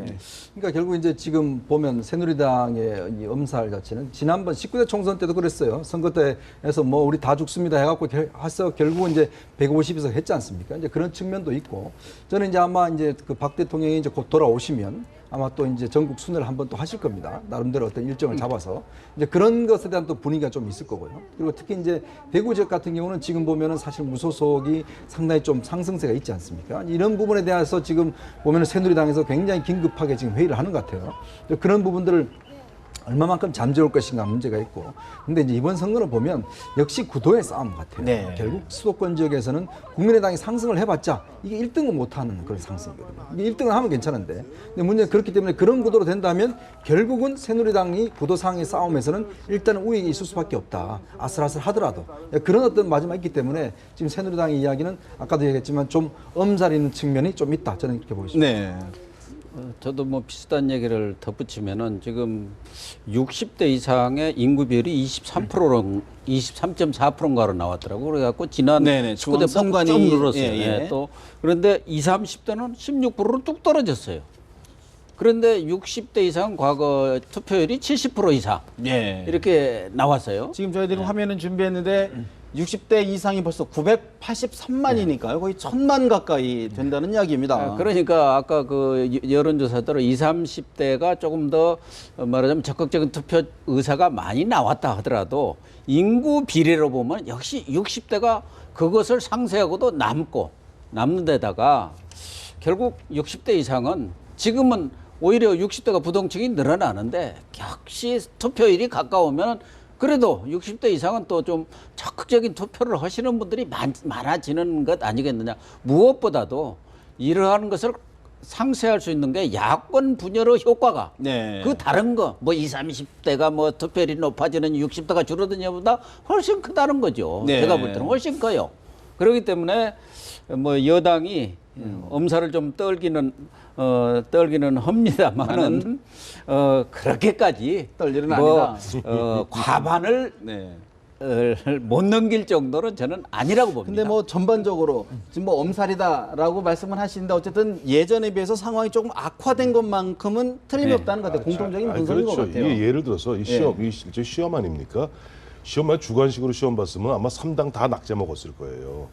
S4: 그러니까 결국 이제 지금 보면 새누리당의 이 엄살 자체는 지난번 19대 총선 때도 그랬어요. 선거 때에서 뭐 우리 다 죽습니다 해갖고 해서 결국은 이제 150에서 했지 않습니까? 이제 그런 측면도 있고 저는 이제 아마 이제 그 박 대통령이 이제 곧 돌아오시면 아마 또 이제 전국 순회를 한번 또 하실 겁니다. 나름대로 어떤 일정을 잡아서 이제 그런 것에 대한 또 분위기가 좀 있을 거고요. 그리고 특히 이제 대구 지역 같은 경우는 지금 보면은 사실 무소속이 상당히 좀 상승세가 있지 않습니까? 이런 부분에 대해서 지금 보면은 새누리당에서 굉장히 긴급하게 지금 회의를 하는 것 같아요. 그런 부분들을 얼마만큼 잠재울 것인가 문제가 있고. 근데 이제 이번 선거를 보면 역시 구도의 싸움 같아요.
S1: 네.
S4: 결국 수도권 지역에서는 국민의당이 상승을 해봤자 이게 1등은 못하는 그런 상승이거든요. 이게 1등을 하면 괜찮은데. 근데 문제는 그렇기 때문에 그런 구도로 된다면 결국은 새누리당이 구도상의 싸움에서는 일단은 우위에 있을 수밖에 없다. 아슬아슬 하더라도. 그런 어떤 마지막이 있기 때문에 지금 새누리당의 이야기는 아까도 얘기했지만 좀 엄살 있는 측면이 좀 있다. 저는 이렇게 보고 있습니다.
S1: 네.
S3: 저도 뭐 비슷한 얘기를 덧붙이면은 지금 60대 이상의 인구 비율이 23.4%인가로 나왔더라고. 그래갖고 지난
S1: 네네,
S3: 19대
S1: 중앙선관위,
S3: 좀 늘었어요.
S1: 예, 예.
S3: 예, 또 그런데 20, 30대는 16%로 뚝 떨어졌어요. 그런데 60대 이상 과거 투표율이 70% 이상
S1: 예.
S3: 이렇게 나왔어요.
S1: 지금 저희들이 화면은 준비했는데 60대 이상이 벌써 983만이니까요. 거의 1000만 가까이 된다는 이야기입니다.
S3: 그러니까 아까 그 여론조사대로 20, 30대가 조금 더 말하자면 적극적인 투표 의사가 많이 나왔다 하더라도 인구 비례로 보면 역시 60대가 그것을 상쇄하고도 남는 데다가 결국 60대 이상은 지금은 오히려 60대가 부동층이 늘어나는데 역시 투표일이 가까우면 그래도 60대 이상은 또 좀 적극적인 투표를 하시는 분들이 많아지는 것 아니겠느냐. 무엇보다도 이러한 것을 상쇄할 수 있는 게 야권 분열의 효과가
S1: 네.
S3: 그 다른 거 뭐 20, 30대가 뭐 투표율이 높아지는 60대가 줄어드냐보다 훨씬 크다는 거죠.
S1: 네.
S3: 제가 볼 때는 훨씬 커요. 그렇기 때문에 뭐 여당이 엄살을 좀 떨기는 합니다만은 그렇게까지
S1: 떨리는
S3: 뭐 과반을
S1: 네.
S3: 못 넘길 정도는 저는 아니라고 봅니다.
S1: 근데 뭐 전반적으로 지금 뭐 엄살이다라고 말씀을 하시는데 어쨌든 예전에 비해서 상황이 조금 악화된 것만큼은 틀림이
S3: 네.
S1: 없다는 것 같아요. 공통적인 분석인
S2: 그렇죠.
S1: 것 같아요.
S2: 이게 예를 들어서 이 시험, 이 실제 시험 아닙니까? 시험만 주관식으로 시험 봤으면 아마 3당 다 낙제 먹었을 거예요.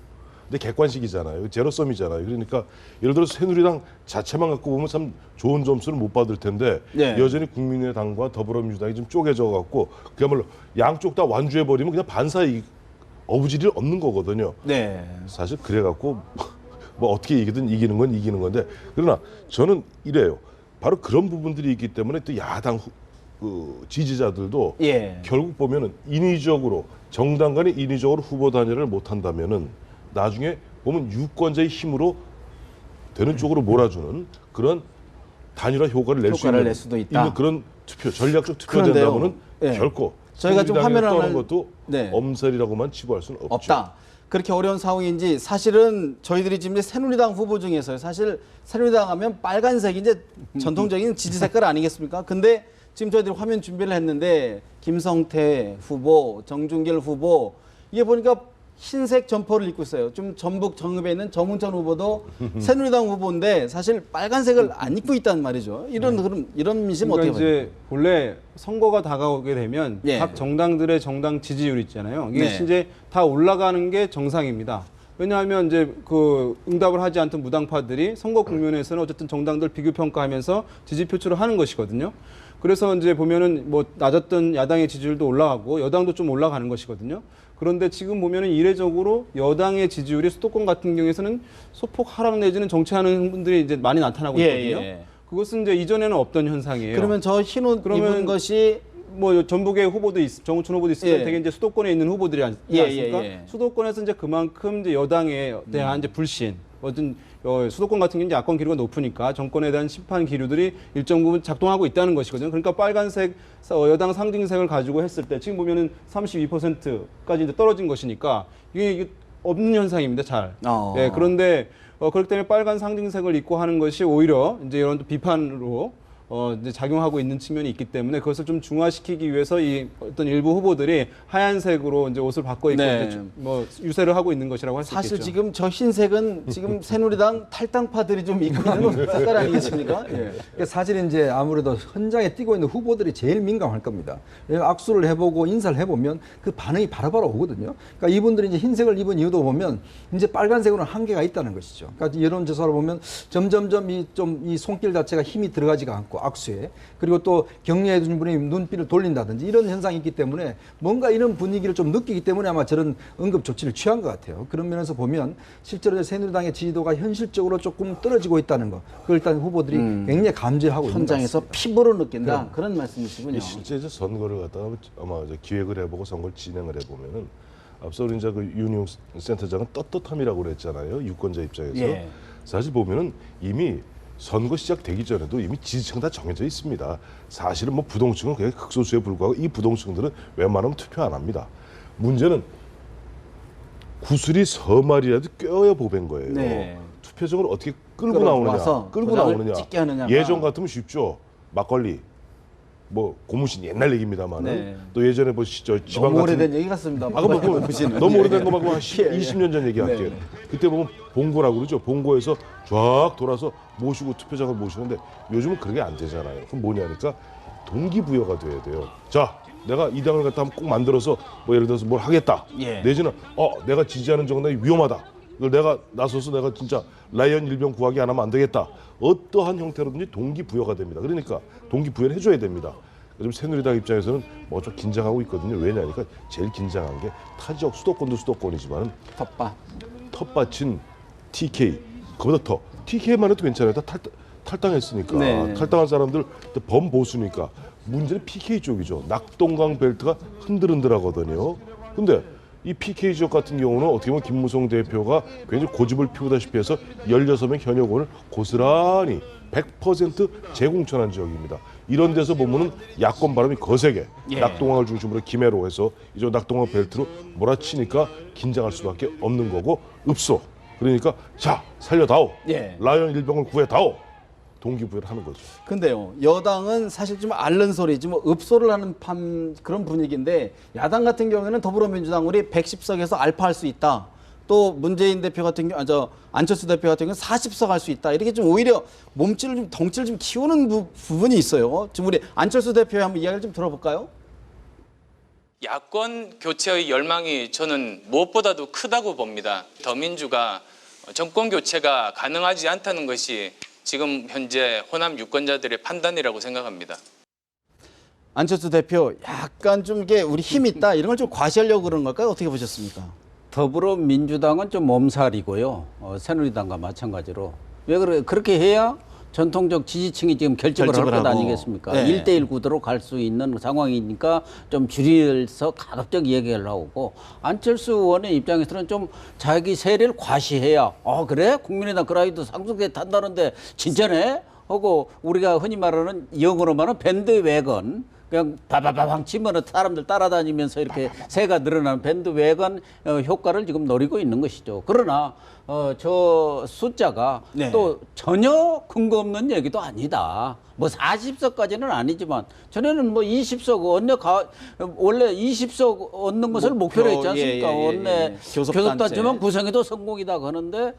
S2: 근데 객관식이잖아요. 제로섬이잖아요. 그러니까 예를 들어서 새누리당 자체만 갖고 보면 참 좋은 점수를 못 받을 텐데
S1: 네.
S2: 여전히 국민의당과 더불어민주당이 좀 쪼개져 갖고 그야말로 양쪽 다 완주해 버리면 그냥 반사이 어부지리를 얻는 거거든요.
S1: 네.
S2: 사실 그래 갖고 뭐 어떻게 이기든 이기는 건 이기는 건데 그러나 저는 이래요. 바로 그런 부분들이 있기 때문에 또 야당 그 지지자들도
S1: 예.
S2: 결국 보면은 인위적으로 정당 간에 인위적으로 후보 단일화를 못 한다면은 나중에 보면 유권자의 힘으로 되는 쪽으로 몰아주는 그런 단일화 효과를 낼
S1: 효과를 수도 있다.
S2: 있는 그런 투표 전략적
S1: 그런데요.
S2: 투표된다면은
S1: 예.
S2: 결코
S1: 저희가 좀
S2: 새누리당에
S1: 화면을
S2: 떠는
S1: 하나-
S2: 것도
S1: 네.
S2: 엄살이라고만 치부할 수는 없죠.
S1: 없다. 그렇게 어려운 상황인지 사실은 저희들이 지금 이제 새누리당 후보 중에서요. 사실 새누리당 하면 빨간색이 이제 전통적인 지지 색깔 아니겠습니까? 근데 지금 저희들이 화면 준비를 했는데 김성태 후보, 정준길 후보 이게 보니까 흰색 점퍼를 입고 있어요. 좀 전북 정읍에 있는 정운천 후보도 새누리당 후보인데 사실 빨간색을 안 입고 있단 말이죠. 이런 민심
S6: 그러니까
S1: 어떻게 봐요?
S6: 이제 본래 선거가 다가오게 되면
S1: 예.
S6: 각 정당들의 정당 지지율 있잖아요. 이게
S1: 네.
S6: 이제 다 올라가는 게 정상입니다. 왜냐하면 이제 그 응답을 하지 않던 무당파들이 선거 국면에서는 어쨌든 정당들 비교 평가하면서 지지 표출을 하는 것이거든요. 그래서 이제 보면은 뭐 낮았던 야당의 지지율도 올라가고 여당도 좀 올라가는 것이거든요. 그런데 지금 보면은 이례적으로 여당의 지지율이 수도권 같은 경우에서는 소폭 하락 내지는 정체하는 분들이 이제 많이 나타나고 있거든요.
S1: 예.
S6: 그것은 이제 이전에는 없던 현상이에요.
S1: 그러면 저 흰 옷
S6: 그러면
S1: 입은 것이
S6: 뭐 전북의 후보도 정우춘 후보도 있을 때
S1: 예.
S6: 되게 이제 수도권에 있는 후보들이
S1: 예,
S6: 않습니까?
S1: 예.
S6: 수도권에서 이제 그만큼 이제 여당에 대한 이제 불신, 어떤 수도권 같은 경우는 이제 야권 기류가 높으니까 정권에 대한 심판 기류들이 일정 부분 작동하고 있다는 것이거든요. 그러니까 빨간색 여당 상징색을 가지고 했을 때 지금 보면은 32%까지 이제 떨어진 것이니까 이게 없는 현상입니다. 잘. 그런데 그렇기 때문에 빨간 상징색을 입고 하는 것이 오히려 이제 이런 비판으로 이제 작용하고 있는 측면이 있기 때문에 그것을 좀 중화시키기 위해서 이 어떤 일부 후보들이 하얀색으로 이제 옷을 바꿔 입고
S1: 네.
S6: 이제 뭐 유세를 하고 있는 것이라고 할 수 있겠죠.
S1: 사실 지금 저 흰색은 지금 새누리당 탈당파들이 좀 입고 있는 색깔 아니겠습니까? 예.
S4: 그러니까 사실 이제 아무래도 현장에 뛰고 있는 후보들이 제일 민감할 겁니다. 왜냐하면 악수를 해보고 인사를 해보면 그 반응이 바로바로 오거든요. 그러니까 이분들이 이제 흰색을 입은 이유도 보면 이제 빨간색으로는 한계가 있다는 것이죠. 그러니까 여론조사를 보면 점점점 이 손길 자체가 힘이 들어가지가 않고 악수에, 그리고 또 격려해 주신 분이 눈빛을 돌린다든지 이런 현상이 있기 때문에 뭔가 이런 분위기를 좀 느끼기 때문에 아마 저런 응급 조치를 취한 것 같아요. 그런 면에서 보면 실제로 새누리당의 지지도가 현실적으로 조금 떨어지고 있다는 거, 그걸 일단 후보들이 굉장히 감지하고 있는 것
S1: 현장에서
S4: 같습니다.
S1: 피부로 느낀다 그런 말씀이시군요.
S2: 실제 이제 선거를 갖다가 아마 이제 기획을 해보고 선거를 진행을 해보면은 앞서 우리 이제 그 윤용 센터장은 떳떳함이라고 그랬잖아요. 유권자 입장에서.
S1: 예.
S2: 사실 보면은 이미 선거 시작되기 전에도 이미 지지층 다 정해져 있습니다. 사실은 뭐 부동층은 그냥 극소수에 불과하고 이 부동층들은 웬만하면 투표 안 합니다. 문제는 구슬이 서말이라도 껴야 보낸 거예요.
S1: 네.
S2: 투표장을 어떻게 끌고
S1: 끌어와서
S2: 나오느냐, 끌고
S1: 도장을
S2: 나오느냐.
S1: 찍게 하느냐가.
S2: 예전 같으면 쉽죠. 막걸리, 뭐 고무신 옛날 얘기입니다만은
S1: 네.
S2: 또 예전에 보시죠 지방
S1: 너무
S2: 같은
S1: 오래된 얘기 같습니다.
S2: 아, 그럼 뭐,
S1: 보시는.
S2: 너무
S1: 예.
S2: 오래된 거 말고 한 10,
S1: 예, 예.
S2: 20년 전 얘기할게요.
S1: 네.
S2: 그때 보면 봉고라고 그러죠. 봉고에서 쫙 돌아서 모시고 투표장을 모시는데 요즘은 그게 안 되잖아요. 그럼 뭐냐니까 동기부여가 돼야 돼요. 자, 내가 이 당을 갖다 한번 꼭 만들어서 뭐 예를 들어서 뭘 하겠다.
S1: 예.
S2: 내지는 내가 지지하는 정당이 위험하다. 이걸 내가 나서서 내가 진짜 라이언 일병 구하기 안 하면 안 되겠다. 어떠한 형태로든지 동기부여가 됩니다. 그러니까 동기부여를 해줘야 됩니다. 요즘 새누리당 입장에서는 뭐 좀 긴장하고 있거든요. 왜냐니까 제일 긴장한 게 타 지역 수도권도 수도권이지만
S1: 텃밭.
S2: 텃밭인 TK 그보다 더 TK만 해도 괜찮아요. 다 탈당했으니까
S1: 네.
S2: 탈당한 사람들 범보수니까 문제는 PK 쪽이죠. 낙동강 벨트가 흔들흔들하거든요. 근데 이 PK 지역 같은 경우는 어떻게 보면 김무성 대표가 굉장히 고집을 피우다시피 해서 16명 현역원을 고스란히 100% 재공천한 지역입니다. 이런 데서 보면은 야권 바람이 거세게 낙동강을 중심으로 김해로 해서 이제 낙동강 벨트로 몰아치니까 긴장할 수밖에 없는 거고 읍소. 그러니까 자 살려다오.
S1: 예.
S2: 라이언 일병을 구해다오. 동기부여를 하는 거죠.
S1: 근데요, 여당은 사실 좀 앓는 소리지 뭐 읍소를 하는 그런 분위기인데 야당 같은 경우에는 더불어민주당 우리 110석에서 알파할 수 있다. 또 문재인 대표 같은 경우, 안철수 대표 같은 경우는 40석 할 수 있다. 이렇게 좀 오히려 몸집을 좀 덩치를 좀 키우는 부분이 있어요. 지금 우리 안철수 대표의 한번 이야기를 좀 들어볼까요?
S8: 야권 교체의 열망이 저는 무엇보다도 크다고 봅니다. 더민주가 정권 교체가 가능하지 않다는 것이 지금 현재 호남 유권자들의 판단이라고 생각합니다.
S1: 안철수 대표 약간 좀 이게 우리 힘 있다 이런 걸 좀 과시하려고 그런 걸까요? 어떻게 보셨습니까?
S3: 더불어민주당은 좀 몸살이고요. 새누리당과 마찬가지로. 왜 그렇게 해야 전통적 지지층이 지금 결집을 할 것
S1: 하고.
S3: 아니겠습니까?
S1: 네.
S3: 1대1 구도로 갈 수 있는 상황이니까 좀 줄여서 가급적 얘기를 하고 안철수 의원의 입장에서는 좀 자기 세를 과시해야 그래? 국민의당 그라이도 상승세 탄다는데 진짜네? 하고 우리가 흔히 말하는 영어로 말하는 밴드웨건 그냥 바바바방 치면은 사람들 따라다니면서 이렇게 새가 늘어나는 밴드웨건 효과를 지금 노리고 있는 것이죠. 그러나 저 숫자가
S1: 네.
S3: 또 전혀 근거 없는 얘기도 아니다. 뭐 40석까지는 아니지만 전에는 뭐 20석 원래 20석 얻는 것을 목표로 했지 않습니까? 원내 교섭단체만 구성해도 성공이다 하는데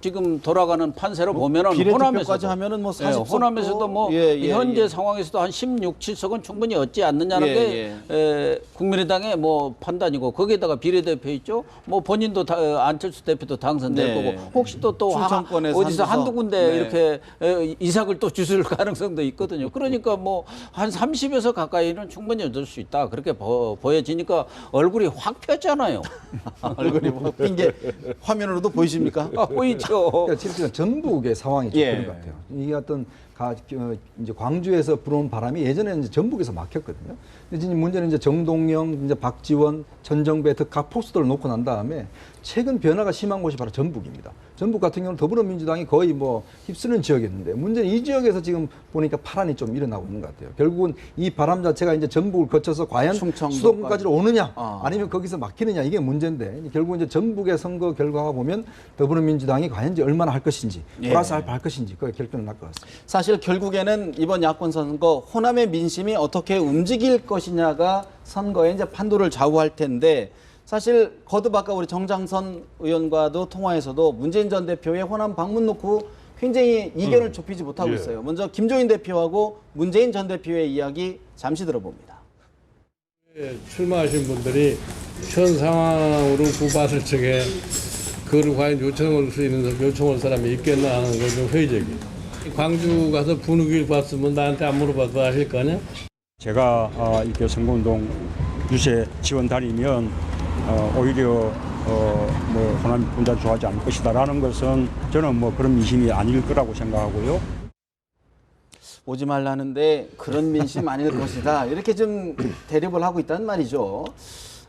S3: 지금 돌아가는 판세로 보면은
S1: 비례대표까지 하면은 뭐 40석
S3: 호남에서도 뭐 현재 상황에서도 한 16, 7석은 충분히 얻지 않느냐는 게 국민의당의 뭐 판단이고 거기에다가 비례대표 있죠. 뭐 본인도 안철수 대표도 당선될
S1: 네.
S3: 거고 혹시 또
S1: 충청권에서
S3: 어디서 한두 군데
S1: 네.
S3: 이렇게 이삭을 또 주실 가능성도 있거든요. 그러니까 뭐 한 30에서 가까이는 충분히 얻을 수 있다. 그렇게 보여지니까 얼굴이 확 폈잖아요.
S1: 얼굴이 핀 게 화면으로도 보이십니까?
S3: 보이죠.
S4: 그러니까 실제로 전북의 상황이 좀
S1: 예.
S4: 그런 것 같아요. 이게 어떤 이제 광주에서 불어온 바람이 예전에는 이제 전북에서 막혔거든요. 근데 이제 문제는 이제 정동영, 이제 박지원, 전정배 등 각 포스터를 놓고 난 다음에 최근 변화가 심한 곳이 바로 전북입니다. 전북 같은 경우는 더불어민주당이 거의 뭐 휩쓰는 지역이었는데 문제는 이 지역에서 지금 보니까 파란이 좀 일어나고 있는 것 같아요. 결국은 이 바람 자체가 이제 전북을 거쳐서 과연
S1: 충청도까지.
S4: 수도권까지로 오느냐 아니면 거기서 막히느냐 이게 문제인데 결국 이제 전북의 선거 결과가 보면 더불어민주당이 과연 이제 얼마나 할 것인지
S1: 예.
S4: 플러스 할 것인지 그게 결정이 날 것 같습니다.
S1: 사실 결국에는 이번 야권 선거 호남의 민심이 어떻게 움직일 것이냐가 선거의 이제 판도를 좌우할 텐데 사실 거듭 아까 우리 정장선 의원과도 통화에서도 문재인 전 대표의 호남 방문 놓고 굉장히 이견을 좁히지 못하고
S2: 예.
S1: 있어요. 먼저 김종인 대표하고 문재인 전 대표의 이야기 잠시 들어봅니다.
S5: 출마하신 분들이 현 상황으로 구봤을 적에 그걸 과연 요청할 사람이 있겠나 하는 건 좀 회의적이에요. 광주 가서 분위기를 봤으면 나한테 안 물어봐도 아실 거 아니야?
S9: 제가 이렇게 선거운동 유세 지원 다니면 오히려 뭐 호남 유권자 좋아하지 않을 것이다라는 것은 저는 뭐 그런 민심이 아닐 거라고 생각하고요.
S1: 오지 말라는데 그런 민심 아닐 것이다. 이렇게 좀 대립을 하고 있다는 말이죠.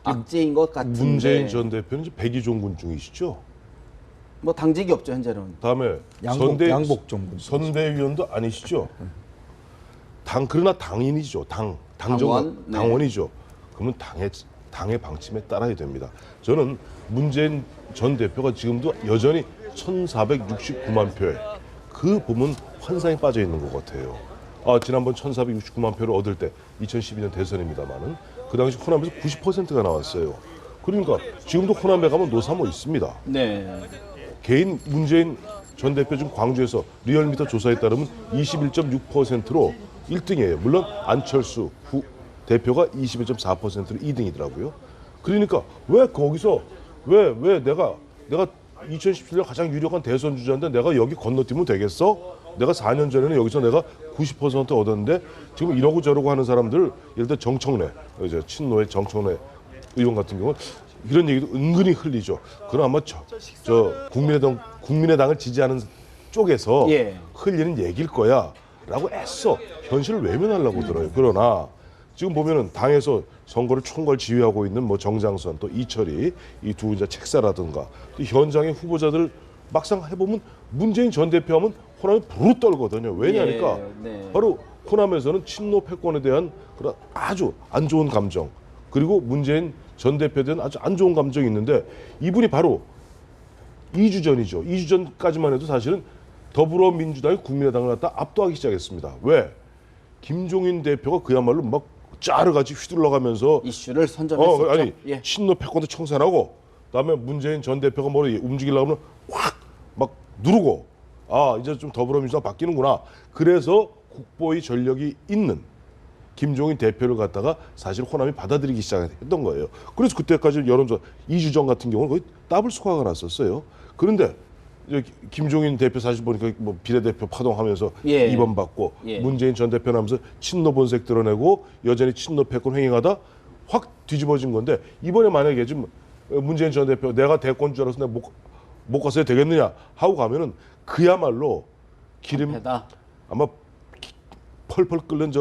S1: 악재인 것 같은데.
S2: 문재인 전 대표는 이제 백의종군 중이시죠.
S1: 뭐 당직이 없죠 현재는.
S2: 다음에
S4: 양복종군.
S2: 선대위원도 아니시죠. 그러나 당인이죠.
S1: 당원? 네.
S2: 당원이죠. 그러면 당의 방침에 따라야 됩니다. 저는 문재인 전 대표가 지금도 여전히 1,469만 표에 그 보면 환상에 빠져 있는 것 같아요. 지난번 1,469만 표를 얻을 때 2012년 대선입니다만은 그 당시 호남에서 90%가 나왔어요. 그러니까 지금도 호남에 가면 노사모 있습니다.
S1: 네.
S2: 개인 문재인 전 대표 중 광주에서 리얼미터 조사에 따르면 21.6%로 1등이에요. 물론 안철수 대표가 21.4%로 2등이더라고요. 그러니까 왜 거기서 왜 내가 2017년 가장 유력한 대선 주자인데 내가 여기 건너뛰면 되겠어? 내가 4년 전에는 여기서 내가 90% 얻었는데 지금 이러고 저러고 하는 사람들 예를 들어 정청래, 이제 친노의 정청래 의원 같은 경우는 이런 얘기도 은근히 흘리죠. 그럼 아마 저 국민의당을 지지하는 쪽에서
S1: 예.
S2: 흘리는 얘기일 거야라고 애써 현실을 외면하려고 들어요. 그러나 지금 보면은 당에서 선거를 총괄 지휘하고 있는 뭐 정장선 또 이철이 이 두 이제 책사라든가 또 현장의 후보자들 막상 해보면 문재인 전 대표하면 호남이 부르르 떨거든요. 왜냐니까
S1: 예, 네.
S2: 바로 호남에서는 친노 패권에 대한 그런 아주 안 좋은 감정 그리고 문재인 전 대표에 대한 아주 안 좋은 감정이 있는데 이분이 바로 2주 전이죠. 2주 전까지만 해도 사실은 더불어민주당이 국민의당을 갖다 압도하기 시작했습니다. 왜? 김종인 대표가 그야말로 막 짜르같이 휘둘러가면서
S1: 이슈를 선점했었죠. 예.
S2: 친노 패권도 청산하고 그다음에 문재인 전 대표가 뭐 움직이려고 하면 확 막 누르고 이제 좀 더불어민주당 바뀌는구나. 그래서 국보의 전력이 있는 김종인 대표를 갖다가 사실 호남이 받아들이기 시작했던 거예요. 그래서 그때까지 여론조사 2주 전 같은 경우는 거의 더블 스코어가 났었어요. 그런데 김종인 대표 사실 보니까 뭐 비례대표 파동하면서
S1: 예.
S2: 2번 받고
S1: 예.
S2: 문재인 전 대표 나면서 친노 본색 드러내고 여전히 친노 패권 횡행하다 확 뒤집어진 건데 이번에 만약에 지금 문재인 전 대표 내가 대권주자로서 내가 못 갔어야 되겠느냐 하고 가면은 그야말로 기름
S1: 패다.
S2: 아마 펄펄 끓는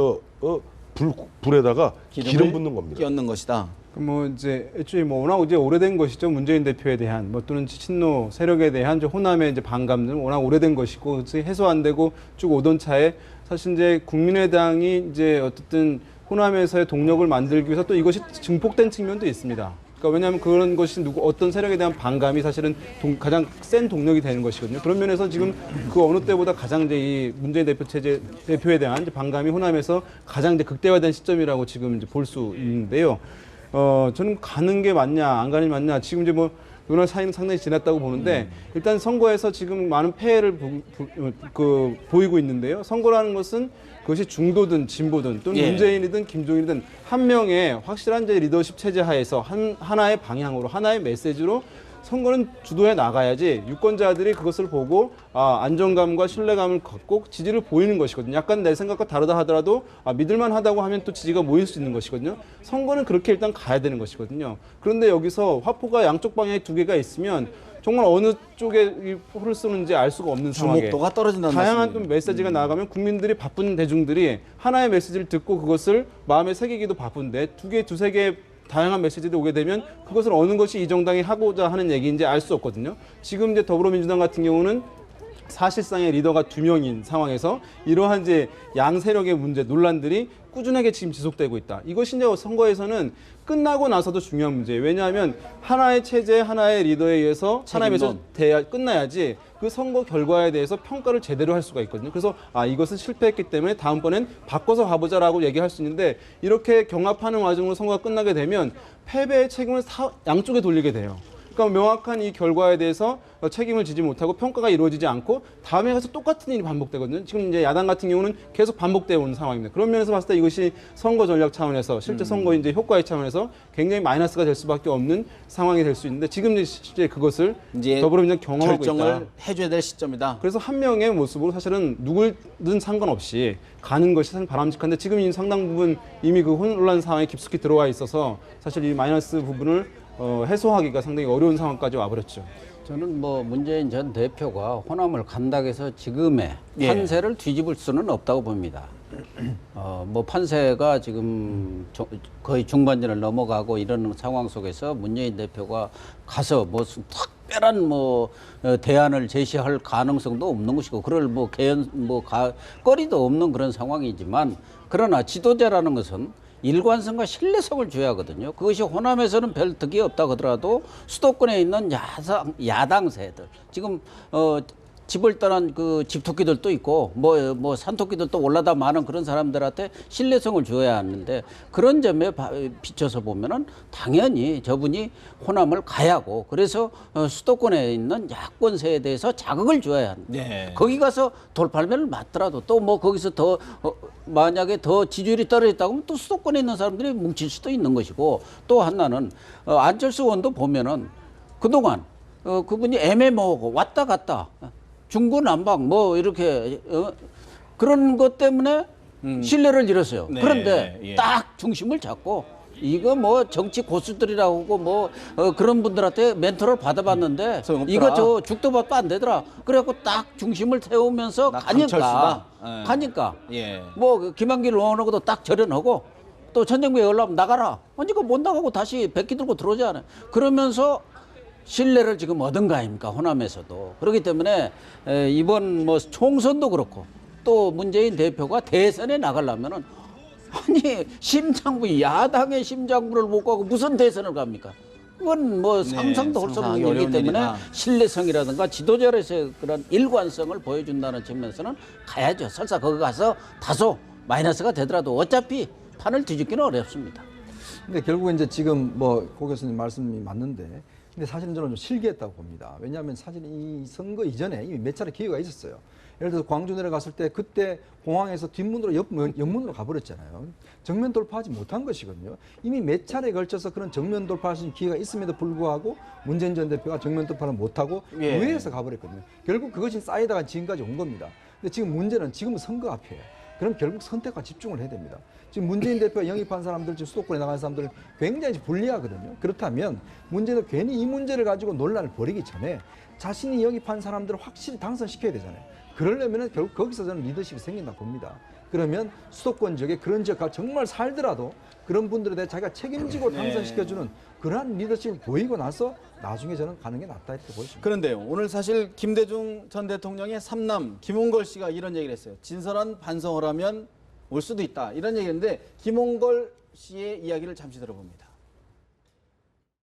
S2: 불에다가 기름 붓는 겁니다.
S1: 끼얹는 것이다.
S6: 뭐 이제 애초에 뭐 워낙 이제 오래된 것이죠. 문재인 대표에 대한 뭐 또는 친노 세력에 대한 이제 호남의 이제 반감은 워낙 오래된 것이고 그래서 해소 안 되고 쭉 오던 차에 사실 이제 국민의당이 이제 어쨌든 호남에서의 동력을 만들기 위해서 또 이것이 증폭된 측면도 있습니다. 그러니까 왜냐하면 그런 것이 어떤 세력에 대한 반감이 사실은 가장 센 동력이 되는 것이거든요. 그런 면에서 지금 그 어느 때보다 가장 이제 이 문재인 대표에 대한 이제 반감이 호남에서 가장 이제 극대화된 시점이라고 지금 이제 볼 수 있는데요. 저는 가는 게 맞냐, 안 가는 게 맞냐. 지금 이제 뭐 논의 사이는 상당히 지났다고 보는데 일단 선거에서 지금 많은 폐해를 보이고 있는데요. 선거라는 것은 그것이 중도든 진보든 또는
S1: 예.
S6: 문재인이든 김종인이든 한 명의 확실한 이제 리더십 체제 하에서 하나의 방향으로 하나의 메시지로 선거는 주도해 나가야지 유권자들이 그것을 보고 안정감과 신뢰감을 갖고 지지를 보이는 것이거든요. 약간 내 생각과 다르다 하더라도 믿을만 하다고 하면 또 지지가 모일 수 있는 것이거든요. 선거는 그렇게 일단 가야 되는 것이거든요. 그런데 여기서 화포가 양쪽 방향에 두 개가 있으면 정말 어느 쪽에 이 포를 쏘는지 알 수가 없는 상황에
S1: 주목도가 떨어진다는
S6: 다양한 또
S1: 말씀이에요.
S6: 메시지가 나가면 국민들이 바쁜 대중들이 하나의 메시지를 듣고 그것을 마음에 새기기도 바쁜데 두세 개 다양한 메시지들이 오게 되면 그것을 어느 것이 이 정당이 하고자 하는 얘기인지 알 수 없거든요. 지금 이제 더불어민주당 같은 경우는 사실상의 리더가 2명인 상황에서 이러한 이제 양 세력의 문제, 논란들이 꾸준하게 지금 지속되고 있다. 이것이 이제 선거에서는 끝나고 나서도 중요한 문제예요. 왜냐하면 하나의 체제, 하나의 리더에 의해서 하나의 매체 돼야 끝나야지 그 선거 결과에 대해서 평가를 제대로 할 수가 있거든요. 그래서 이것은 실패했기 때문에 다음번엔 바꿔서 가보자라고 얘기할 수 있는데 이렇게 경합하는 와중으로 선거가 끝나게 되면 패배의 책임을 양쪽에 돌리게 돼요. 그러니까 명확한 이 결과에 대해서 책임을 지지 못하고 평가가 이루어지지 않고 다음에 가서 똑같은 일이 반복되거든요. 지금 이제 야당 같은 경우는 계속 반복되어 오는 상황입니다. 그런 면에서 봤을 때 이것이 선거 전략 차원에서 실제 선거 이제 효과의 차원에서 굉장히 마이너스가 될 수밖에 없는 상황이 될 수 있는데 지금 실제 그것을
S1: 이제
S6: 더불어민주당 경험하고
S1: 결정을
S6: 있다.
S1: 해줘야 될 시점이다.
S6: 그래서 한 명의 모습으로 사실은 누구든 상관없이 가는 것이 사실 바람직한데 지금 이 상당 부분 이미 그 혼란 상황에 깊숙이 들어와 있어서 사실 이 마이너스 부분을 해소하기가 상당히 어려운 상황까지 와버렸죠.
S3: 저는 뭐 문재인 전 대표가 호남을 간다고 해서 지금의
S1: 예.
S3: 판세를 뒤집을 수는 없다고 봅니다. 뭐 판세가 지금 거의 중반전을 넘어가고 이런 상황 속에서 문재인 대표가 가서 뭐 특별한 뭐 대안을 제시할 가능성도 없는 것이고 그럴 뭐 거리도 없는 그런 상황이지만 그러나 지도자라는 것은 일관성과 신뢰성을 줘야 하거든요. 그것이 호남에서는 별 득이 없다 하더라도 수도권에 있는 야당 세들 지금 집을 떠난 그 집토끼들도 있고 뭐 산토끼들도 올라다 많은 그런 사람들한테 신뢰성을 줘야 하는데 그런 점에 비춰서 보면은 당연히 저분이 호남을 가야 하고 그래서 수도권에 있는 야권세에 대해서 자극을 줘야 합니다.
S1: 네.
S3: 거기 가서 돌팔매를 맞더라도 또 뭐 거기서 더 만약에 더 지지율이 떨어졌다고 하면 또 수도권에 있는 사람들이 뭉칠 수도 있는 것이고 또 하나는 안철수 의원도 보면은 그동안 그분이 애매모호하고 왔다 갔다 중구난방 뭐 이렇게 그런 것 때문에 신뢰를 잃었어요.
S1: 네,
S3: 그런데
S1: 예.
S3: 딱 중심을 잡고 이거 뭐 정치 고수들이라고 하고 뭐 그런 분들한테 멘토를 받아봤는데
S1: 소용없더라.
S3: 이거 저 죽도 밥도 안 되더라. 그래갖고 딱 중심을 세우면서
S1: 나
S3: 가니까
S1: 강철수다. 예.
S3: 가니까
S1: 예.
S3: 뭐 김한길 의원하고도 딱 절연하고 또 천정배 연락 나가라. 그러니까 못 나가고 다시 백기 들고 들어오잖아요. 그러면서 신뢰를 지금 얻은 거 아닙니까 호남에서도. 그렇기 때문에 이번 뭐 총선도 그렇고 또 문재인 대표가 대선에 나가려면은 아니 심장부 야당의 심장부를 못 가고 무슨 대선을 갑니까? 그건 뭐 상상도 할 수 없는
S1: 상상하기
S3: 일이기
S1: 어려운
S3: 때문에
S1: 일이다.
S3: 신뢰성이라든가 지도자로서의 그런 일관성을 보여준다는 측면에서는 가야죠. 설사 거기 가서 다소 마이너스가 되더라도 어차피 판을 뒤집기는 어렵습니다.
S4: 근데 결국은 이제 지금 뭐 고 교수님 말씀이 맞는데 근데 사실은 저는 좀 실기했다고 봅니다. 왜냐하면 사실 이 선거 이전에 이미 몇 차례 기회가 있었어요. 예를 들어서 광주 내려갔을 때 그때 공항에서 뒷문으로 옆문으로 가버렸잖아요. 정면 돌파하지 못한 것이거든요. 이미 몇 차례에 걸쳐서 그런 정면 돌파할 수 있는 기회가 있음에도 불구하고 문재인 전 대표가 정면 돌파를 못하고
S1: 예.
S4: 우회해서 가버렸거든요. 결국 그것이 쌓이다가 지금까지 온 겁니다. 근데 지금 문제는 지금은 선거 앞이에요. 그럼 결국 선택과 집중을 해야 됩니다. 지금 문재인 대표가 영입한 사람들, 지금 수도권에 나간 사람들 굉장히 불리하거든요. 그렇다면 문제는 괜히 이 문제를 가지고 논란을 벌이기 전에 자신이 영입한 사람들을 확실히 당선시켜야 되잖아요. 그러려면 결국 거기서 저는 리더십이 생긴다 봅니다. 그러면 수도권 지역에 그런 지역가 정말 살더라도 그런 분들에 대해 자기가 책임지고 당선시켜주는 그러한 리더십을 보이고 나서 나중에 저는 가는 게 낫다 이렇게 보여집니다.
S1: 그런데요, 오늘 사실 김대중 전 대통령의 삼남 김홍걸 씨가 이런 얘기를 했어요. 진솔한 반성을 하면 올 수도 있다. 이런 얘기했는데 김홍걸 씨의 이야기를 잠시 들어봅니다.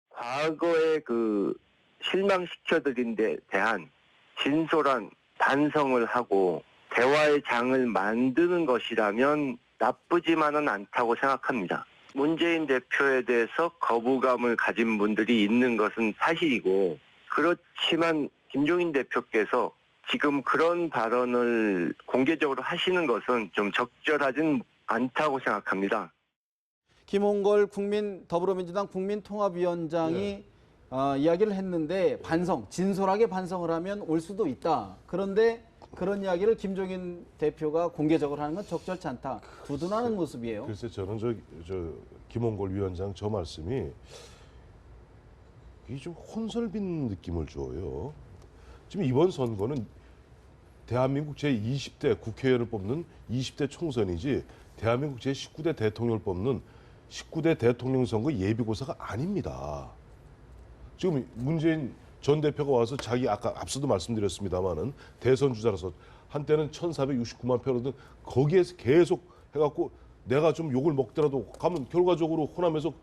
S10: 과거에 그 실망시켜드린 데 대한 진솔한 반성을 하고 대화의 장을 만드는 것이라면 나쁘지만은 않다고 생각합니다. 문재인 대표에 대해서 거부감을 가진 분들이 있는 것은 사실이고 그렇지만 김종인 대표께서 지금 그런 발언을 공개적으로 하시는 것은 좀 적절하진 않다고 생각합니다.
S1: 김홍걸 더불어민주당 국민통합위원장이 이야기를 했는데 진솔하게 반성을 하면 올 수도 있다. 그런데 그런 이야기를 김종인 대표가 공개적으로 하는 건 적절치 않다. 두둔하는 모습이에요.
S2: 글쎄 저는 저 김홍걸 위원장 저 말씀이 이게 좀 혼설빈 느낌을 줘요. 지금 이번 선거는 대한민국 제20대 국회의원을 뽑는 20대 총선이지 대한민국 제19대 대통령을 뽑는 19대 대통령 선거 예비고사가 아닙니다. 지금 문재인 전 대표가 와서 자기 아까 앞서도 말씀드렸습니다마는 대선 주자라서 한때는 1,469만 표라든 거기에서 계속 해갖고 내가 좀 욕을 먹더라도 가면 결과적으로 호남에서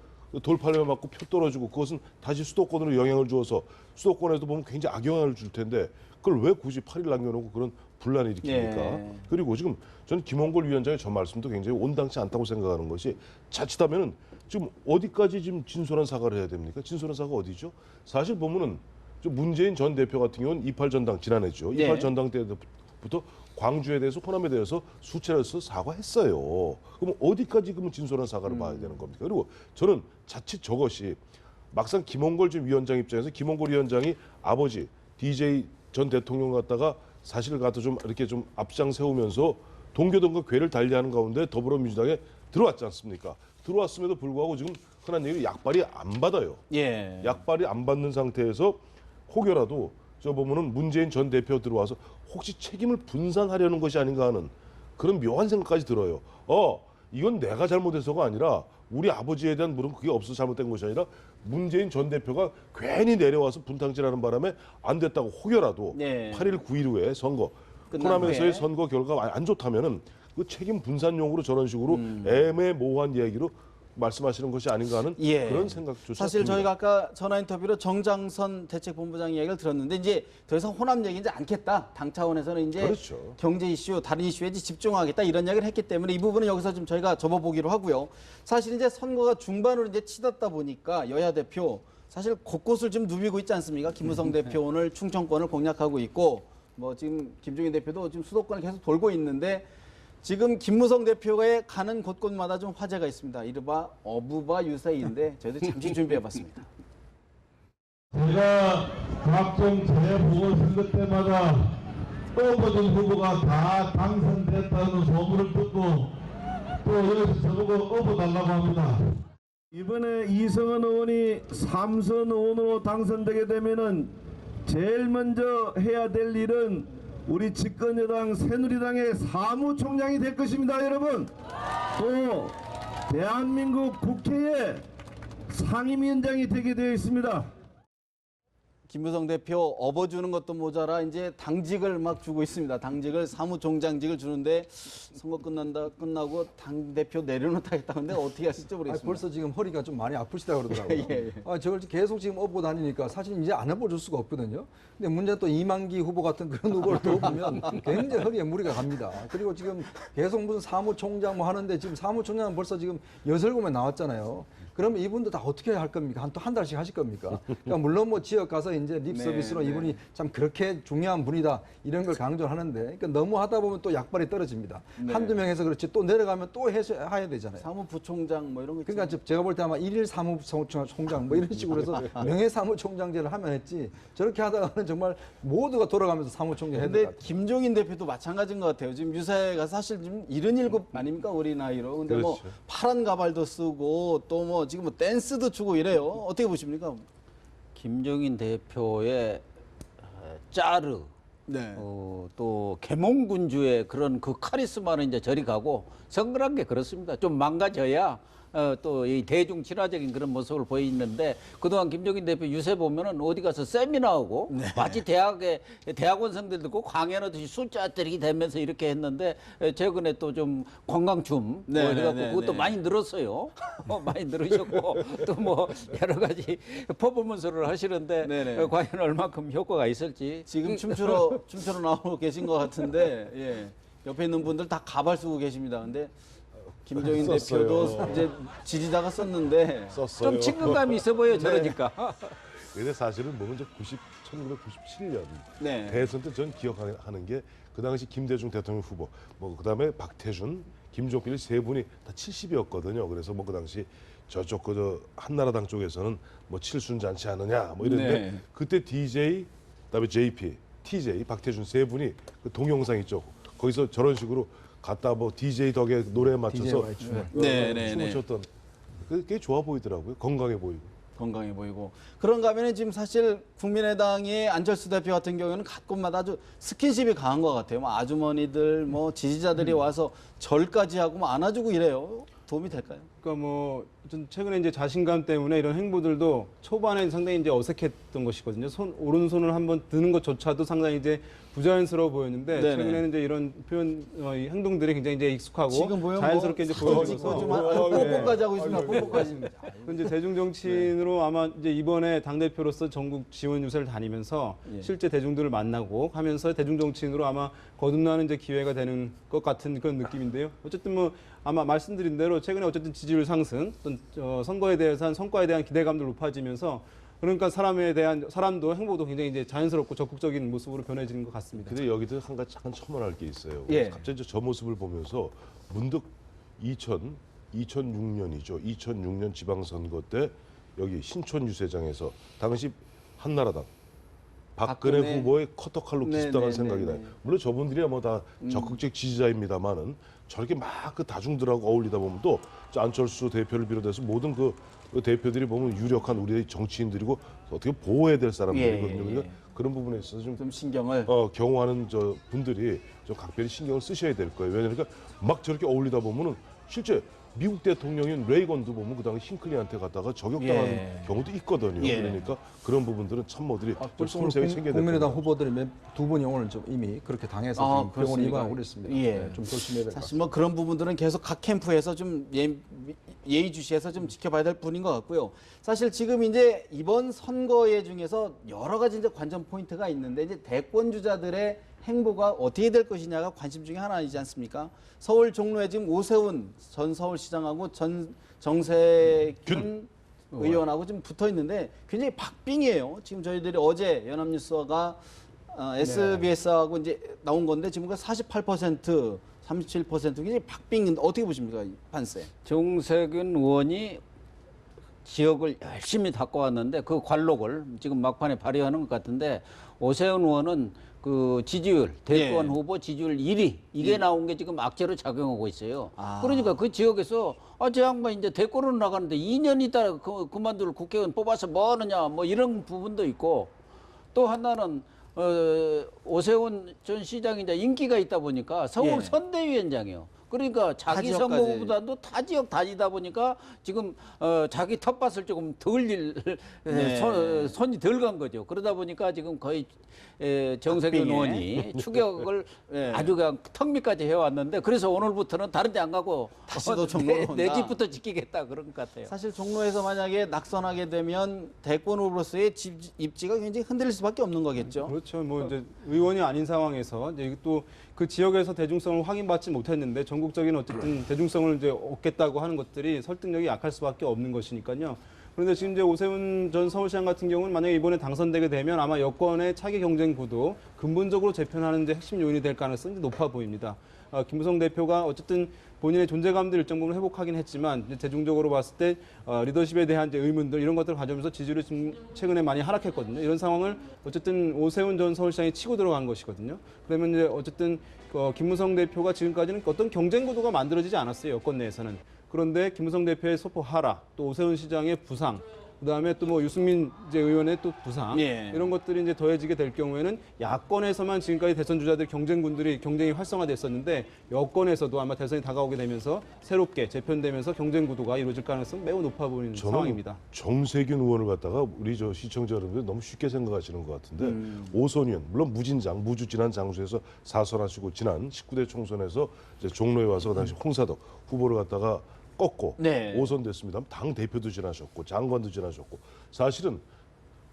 S2: 돌팔매 맞고 표 떨어지고 그것은 다시 수도권으로 영향을 주어서 수도권에도 보면 굉장히 악영향을 줄 텐데 그걸 왜 굳이 8일 남겨놓고 그런 분란을 일으킵니까?
S1: 예.
S2: 그리고 지금 저는 김홍걸 위원장의 저 말씀도 굉장히 온당치 않다고 생각하는 것이 자칫하면은 지금 어디까지 지금 진솔한 사과를 해야 됩니까? 진솔한 사과 어디죠? 사실 보면은 문재인 전 대표 같은 경우는 28 전당 지난해죠.
S1: 예.
S2: 28 전당 때부터 광주에 대해서 호남에 대해서 수차례서 사과했어요. 그럼 어디까지 그러면 진솔한 사과를 봐야 되는 겁니까? 그리고 저는 자칫 저것이 막상 김홍걸 지금 위원장 입장에서 김홍걸 위원장이 아버지 DJ 전 대통령 갖다가 사실을 갖다 좀 이렇게 좀 앞장 세우면서 동교동과 궤를 달리하는 가운데 더불어민주당에 들어왔지 않습니까? 들어왔음에도 불구하고 지금 흔한 얘기로 약발이 안 받아요.
S1: 예.
S2: 약발이 안 받는 상태에서 혹여라도 저 보면은 문재인 전 대표 들어와서 혹시 책임을 분산하려는 것이 아닌가 하는 그런 묘한 생각까지 들어요. 이건 내가 잘못해서가 아니라 우리 아버지에 대한 물은 그게 없어서 잘못된 것이 아니라 문재인 전 대표가 괜히 내려와서 분탕질하는 바람에 안 됐다고 혹여라도
S1: 네.
S2: 8일 9일 후에 선거
S1: 끝난
S2: 호남에서의
S1: 후에.
S2: 선거 결과가 안 좋다면은 그 책임 분산용으로 저런 식으로 애매모호한 얘기로 말씀하시는 것이 아닌가 하는
S1: 예.
S2: 그런 생각조차
S1: 사실
S2: 듭니다.
S1: 저희가 아까 전화 인터뷰로 정장선 대책본부장 이야기를 들었는데 이제 더 이상 호남 얘기 이제 않겠다. 당 차원에서는 이제
S2: 그렇죠.
S1: 경제 이슈, 다른 이슈에 이제 집중하겠다 이런 이야기를 했기 때문에 이 부분은 여기서 좀 저희가 접어보기로 하고요. 사실 이제 선거가 중반으로 이제 치닫다 보니까 여야 대표 사실 곳곳을 좀 누비고 있지 않습니까? 김무성 대표 오늘 충청권을 공략하고 있고 뭐 지금 김종인 대표도 지금 수도권을 계속 돌고 있는데 지금 김무성 대표가 가는 곳곳마다 좀 화제가 있습니다. 이른바 어부바 유세인데 저희도 잠시 준비해봤습니다.
S11: 제가 각종 재보궐선거 때마다 떠버진 후보가 다 당선됐다는 소문을 듣고 또 여기서 저보고 업어달라고 합니다. 이번에 이성은 의원이 3선 의원으로 당선되게 되면은 제일 먼저 해야 될 일은 우리 집권여당 새누리당의 사무총장이 될 것입니다, 여러분. 또 대한민국 국회의 상임위원장이 되게 되어 있습니다.
S1: 김무성 대표 업어주는 것도 모자라 이제 당직을 막 주고 있습니다. 당직을 사무총장직을 주는데 선거 끝나고 당 대표 내려놓다겠다는데 어떻게 하실지 모르겠습니다.
S4: 벌써 지금 허리가 좀 많이 아프시다 그러더라고요.
S1: 예.
S4: 저걸 계속 지금 업고 다니니까 사실 이제 안 업어줄 수가 없거든요. 근데 문제는 또 이만기 후보 같은 그런 후보를 또 보면 굉장히 허리에 무리가 갑니다. 그리고 지금 계속 무슨 사무총장 뭐 하는데 지금 사무총장은 벌써 지금 6-7명 나왔잖아요. 그러면 이분도 다 어떻게 할 겁니까? 또 한 달씩 하실 겁니까? 그러니까 물론 뭐 지역 가서 이제 립 서비스로
S1: 네,
S4: 이분이 참 그렇게 중요한 분이다 이런 걸 강조하는데 그러니까 너무 하다 보면 또 약발이 떨어집니다.
S1: 네.
S4: 한두 명 해서 그렇지 또 내려가면 또 해야 되잖아요.
S1: 사무부총장 뭐 이런 거 있잖아요.
S4: 그러니까 제가 볼 때 아마 일일 사무총장 뭐 이런 식으로 해서 명예사무총장제를 하면 했지 저렇게 하다가는 정말 모두가 돌아가면서 사무총장 해야 될 것
S1: 근데
S4: 같아요.
S1: 김종인 대표도 마찬가지인 것 같아요. 지금 유세가 사실 지금 77 아닙니까? 어린 나이로. 근데 뭐
S2: 그렇죠.
S1: 파란 가발도 쓰고 또 뭐 지금 뭐 댄스도 추고 이래요. 어떻게 보십니까?
S3: 김종인 대표의 짜르
S1: 네.
S3: 또 계몽군주의 그런 그 카리스마는 이제 저리 가고 선거란 게 그렇습니다. 좀 망가져야 또 이 대중 친화적인 그런 모습을 보이는데 그동안 김종인 대표 유세 보면은 어디 가서 세미나하고 마치 대학원생들 듣고 강연하듯이 숫자 들이기 되면서 이렇게 했는데 최근에 또 좀 관광춤 뭐 해갖고 그것도 많이 늘었어요. 많이 늘으셨고 또 뭐 여러 가지 퍼포먼스를 하시는데
S1: 네네.
S3: 과연 얼마큼 효과가 있을지
S1: 지금 춤추러 나오고 계신 것 같은데 예. 옆에 있는 분들 다 가발 쓰고 계십니다. 근데 김종인
S2: 썼어요.
S1: 대표도 이제 지지자가 썼는데
S2: 썼어요.
S3: 좀 친근감이 있어 보여 저러니까.
S2: 근데 사실은 뭐 이제 1997년
S1: 네.
S2: 대선 때 전 기억하는 게 그 당시 김대중 대통령 후보, 뭐 그다음에 박태준, 김종필 세 분이 다 70이었거든요. 그래서 뭐 그 당시 저쪽 저 한나라당 쪽에서는 뭐 칠순잔치 하느냐 뭐 이랬는데
S1: 네.
S2: 그때 DJ, 그다음에 JP, TJ, 박태준 세 분이 그 동영상 있죠. 거기서 저런 식으로 갖다 뭐 DJ 덕에 노래에 맞춰서
S4: DJ와의 춤.
S2: 춤을 췄던 그게 좋아 보이더라고요. 건강해 보이고.
S1: 건강해 보이고 그런가 하면 지금 사실 국민의당의 안철수 대표 같은 경우에는 곳곳마다 아주 스킨십이 강한 것 같아요. 뭐 아주머니들, 뭐 지지자들이 와서 절까지 하고 뭐 안아주고 이래요. 도움이 될까요?
S6: 그러니까 뭐 좀 최근에 이제 자신감 때문에 이런 행보들도 초반에 상당히 이제 어색했던 것이거든요. 오른손을 한번 드는 것조차도 상당히 이제 부자연스러워 보였는데
S1: 네네.
S6: 최근에는 이제 이런 표현 이 행동들이 굉장히 이제 익숙하고
S1: 지금 보면
S6: 자연스럽게 이제 보여지고
S1: 좀 뽀뽀까지 하고 있습니다. 뽀뽀까지.
S6: 이제 대중 정치인으로 아마 이제 이번에 당 대표로서 전국 지원 유세를 다니면서
S1: 예.
S6: 실제 대중들을 만나고 하면서 대중 정치인으로 아마 거듭나는 이제 기회가 되는 것 같은 그런 느낌인데요. 어쨌든 뭐 아마 말씀드린 대로 최근에 어쨌든 지지율 상승, 또 선거에 대해서 성과에 대한 기대감도 높아지면서 그러니까 사람도 행보도 굉장히 이제 자연스럽고 적극적인 모습으로 변해지는 것 같습니다.
S2: 근데 여기도 한 가지 잠깐 첨언할 게 있어요.
S1: 예.
S2: 갑자기 저 모습을 보면서 문득 2006년이죠. 2006년 지방선거 때 여기 신촌 유세장에서 당시 한나라당 박근혜 후보의 커터칼로 기습당한 생각이 나요. 물론 저분들이야 뭐 다 적극적 지지자입니다만은 저렇게 막 그 다중들하고 어울리다 보면 또 안철수 대표를 비롯해서 모든 그 대표들이 보면 유력한 우리의 정치인들이고 어떻게 보호해야 될 사람들이거든요. 그러니까 그런 부분에 있어서
S1: 좀 신경을
S2: 경호하는 저 분들이 좀 각별히 신경을 쓰셔야 될 거예요. 왜냐하면 그러니까 막 저렇게 어울리다 보면은 실제 미국 대통령인 레이건도 보면 그 당시 싱클리한테 갔다가 저격당한 경우도 있거든요. 그러니까 그런 부분들은 참모들이 좀 섬세하게 챙겨야 될
S4: 국민의당
S2: 겁니다.
S4: 후보들이 두 분이 오늘 좀 이미 그렇게 당해서 지금 병원에 입원하고 그랬습니다.
S1: 예.
S4: 네, 좀 조심해야 될 것
S1: 사실
S4: 같습니다.
S1: 뭐 그런 부분들은 계속 각 캠프에서 좀 예의주시해서 좀 지켜봐야 될 분인 것 같고요. 사실 지금 이제 이번 선거에 중에서 여러 가지 이제 관전 포인트가 있는데 이제 대권 주자들의 행보가 어떻게 될 것이냐가 관심 중에 하나이지 않습니까? 서울 종로에 지금 오세훈 전 서울시장하고 정세균 의원하고 지금 붙어 있는데 굉장히 박빙이에요. 지금 저희들이 어제 연합뉴스가 SBS하고 이제 나온 건데 지금 48%, 37% 굉장히 박빙인데 어떻게 보십니까, 판세?
S3: 정세균 의원이 지역을 열심히 닦아왔는데 그 관록을 지금 막판에 발휘하는 것 같은데 오세훈 의원은 그 지지율 대권 후보 지지율 1위 이게 나온 게 지금 악재로 작용하고 있어요. 그러니까 그 지역에서 저 양반 이제 대권으로 나가는데 2년 있다 그만둘 국회의원 뽑아서 뭐 하느냐 뭐 이런 부분도 있고 또 하나는 오세훈 전 시장이 이제 인기가 있다 보니까 서울 선대위원장이요. 그러니까 자기 선거보다도 타 지역 다니다 보니까 지금 자기 텃밭을 조금 손이 덜 간 거죠. 그러다 보니까 지금 거의 정세균 의원이 추격을 아주 그냥 턱 밑까지 해왔는데 그래서 오늘부터는 다른 데 안 가고
S1: 다시 또 종로로
S3: 내
S1: 온다.
S3: 집부터 지키겠다 그런 것 같아요.
S1: 사실 종로에서 만약에 낙선하게 되면 대권 후보로서의 입지가 굉장히 흔들릴 수밖에 없는 거겠죠.
S6: 그렇죠. 뭐 이제 의원이 아닌 상황에서 이제 또 그 지역에서 대중성을 확인받지 못했는데 전국적인 어쨌든 대중성을 이제 얻겠다고 하는 것들이 설득력이 약할 수밖에 없는 것이니까요. 그런데 지금 이제 오세훈 전 서울시장 같은 경우는 만약에 이번에 당선되게 되면 아마 여권의 차기 경쟁 구도 근본적으로 재편하는 데 핵심 요인이 될 가능성이 높아 보입니다. 김무성 대표가 어쨌든 본인의 존재감도 일정 부분 회복하긴 했지만 이제 대중적으로 봤을 때 리더십에 대한 이제 의문들 이런 것들을 가져오면서 지지율이 지금 최근에 많이 하락했거든요. 이런 상황을 어쨌든 오세훈 전 서울시장이 치고 들어간 것이거든요. 그러면 이제 어쨌든 김무성 대표가 지금까지는 어떤 경쟁 구도가 만들어지지 않았어요. 여권 내에서는. 그런데 김무성 대표의 소포 하락, 또 오세훈 시장의 부상, 그다음에 또 뭐 유승민 이제 의원의 또 부상 이런 것들이 이제 더해지게 될 경우에는 야권에서만 지금까지 대선 주자들 경쟁이 활성화됐었는데 여권에서도 아마 대선이 다가오게 되면서 새롭게 재편되면서 경쟁 구도가 이루어질 가능성 매우 높아 보이는 상황입니다.
S2: 정세균 의원을 갖다가 우리 저 시청자 여러분들 너무 쉽게 생각하시는 것 같은데 오선 의원 물론 무주진한 장소에서 사선하시고 지난 19대 총선에서 이제 종로에 와서 그 당시 홍사덕 후보를 갖다가 꺾고 오선됐습니다. 당 대표도 지나셨고 장관도 지나셨고 사실은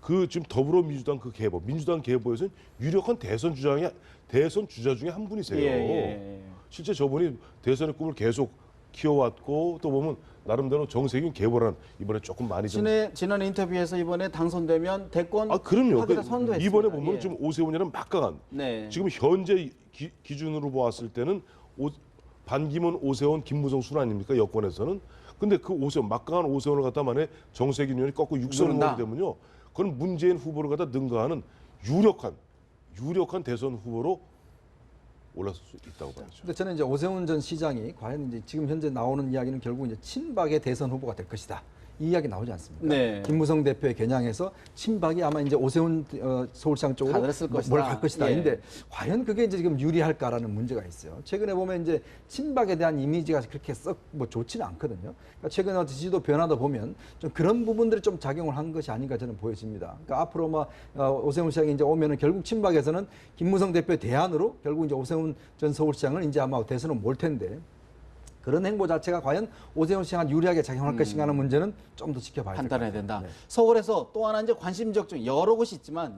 S2: 그 지금 더불어민주당 그 계보 민주당 계보에서는 유력한 대선 주자 중에 한 분이세요. 실제 저분이 대선의 꿈을 계속 키워왔고 또 보면 나름대로 정세균 계보란 이번에 조금 많이 좀
S1: 지난 인터뷰에서 이번에 당선되면 대권
S2: 그럼요.
S1: 하기로 선도했습니다.
S2: 이번에 보면 지금 오세훈이랑 막강한 지금 현재 기준으로 보았을 때는 반기문, 오세훈, 김무성 순 아닙니까? 여권에서는. 근데 그 오세훈, 막강한 오세훈을 갖다 만에 정세균 의원이 꺾고 육선을 하게 되면요. 그건 문재인 후보를 갖다 능가하는 유력한 대선 후보로 올라설 수 있다고 봐야죠.
S4: 근데 저는 이제 오세훈 전 시장이 과연 이제 지금 현재 나오는 이야기는 결국 이제 친박의 대선 후보가 될 것이다. 이 이야기 나오지 않습니까?
S1: 네.
S4: 김무성 대표의 겨냥해서 친박이 아마 이제 오세훈 서울시장 쪽으로
S1: 가드를 것이다.
S4: 뭘 갈 것이다.
S1: 예.
S4: 근데 과연 그게 이제 지금 유리할까라는 문제가 있어요. 최근에 보면 이제 친박에 대한 이미지가 그렇게 썩 뭐 좋지는 않거든요. 그러니까 최근에 지지도 변화도 보면 좀 그런 부분들이 좀 작용을 한 것이 아닌가 저는 보여집니다. 그러니까 앞으로 뭐 오세훈 시장이 이제 오면은 결국 친박에서는 김무성 대표의 대안으로 결국 이제 오세훈 전 서울시장을 이제 아마 대선으로 몰 텐데. 그런 행보 자체가 과연 오세훈 시장한 유리하게 작용할 것인가 하는 문제는 좀 더 지켜봐야
S1: 판단해야
S4: 됩니다.
S1: 된다. 서울에서 또 하나 이제 관심적 중 여러 곳이 있지만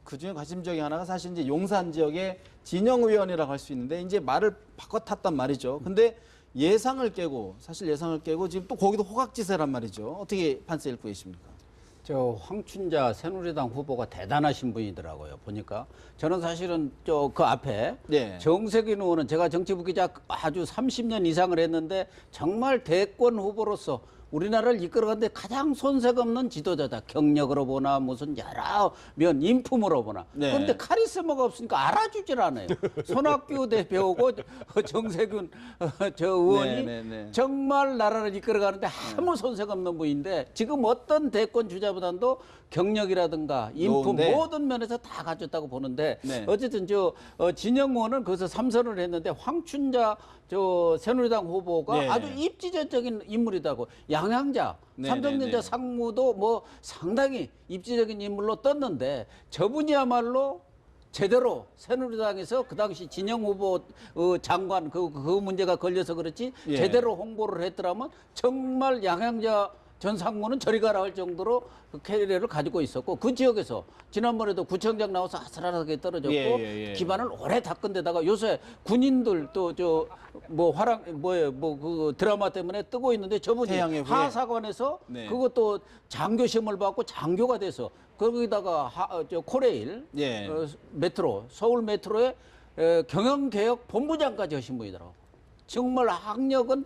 S1: 그 중에 관심적인 하나가 사실 이제 용산 지역의 진영 의원이라고 할 수 있는데 이제 말을 바꿔 탔단 말이죠. 근데 예상을 깨고 지금 또 거기도 호각지세란 말이죠. 어떻게 판세 읽고 계십니까?
S3: 저 황춘자 새누리당 후보가 대단하신 분이더라고요. 보니까 저는 사실은 저 그 앞에
S1: 네.
S3: 정세균 의원은 제가 정치부 기자 아주 30년 이상을 했는데 정말 대권 후보로서 우리나라를 이끌어가는데 가장 손색 없는 지도자다. 경력으로 보나 무슨 여러 면 인품으로 보나.
S1: 네.
S3: 그런데 카리스마가 없으니까 알아주질 않아요. 손학규 대표고 정세균 저 의원이
S1: 네.
S3: 정말 나라를 이끌어가는데 아무 손색 없는 분인데 지금 어떤 대권 주자보다도 경력이라든가 인품
S1: 좋은데.
S3: 모든 면에서 다 가졌다고 보는데
S1: 네.
S3: 어쨌든 진영 의원은 거기서 3선을 했는데 황춘자 저 새누리당 후보가
S1: 네.
S3: 아주 입지적인 인물이다고 양양자
S1: 네,
S3: 삼성전자
S1: 네.
S3: 상무도 뭐 상당히 입지적인 인물로 떴는데 저분이야말로 제대로 새누리당에서 그 당시 진영 후보 장관 그 문제가 걸려서 그렇지
S1: 예.
S3: 제대로 홍보를 했더라면 정말 양양자 전 상무는 저리 가라 할 정도로 그 캐리어를 가지고 있었고 그 지역에서 지난번에도 구청장 나와서 아슬아슬하게 떨어졌고
S1: 예.
S3: 기반을 오래 닦은 데다가 요새 군인들 또 저 뭐 그 드라마 때문에 뜨고 있는데 저분이
S1: 태양의 후예.
S3: 하사관에서
S1: 네.
S3: 그것도 장교 시험을 받고 장교가 돼서 거기다가 저 코레일
S1: 예.
S3: 메트로 서울 메트로의 경영개혁 본부장까지 하신 분이더라고. 정말 학력은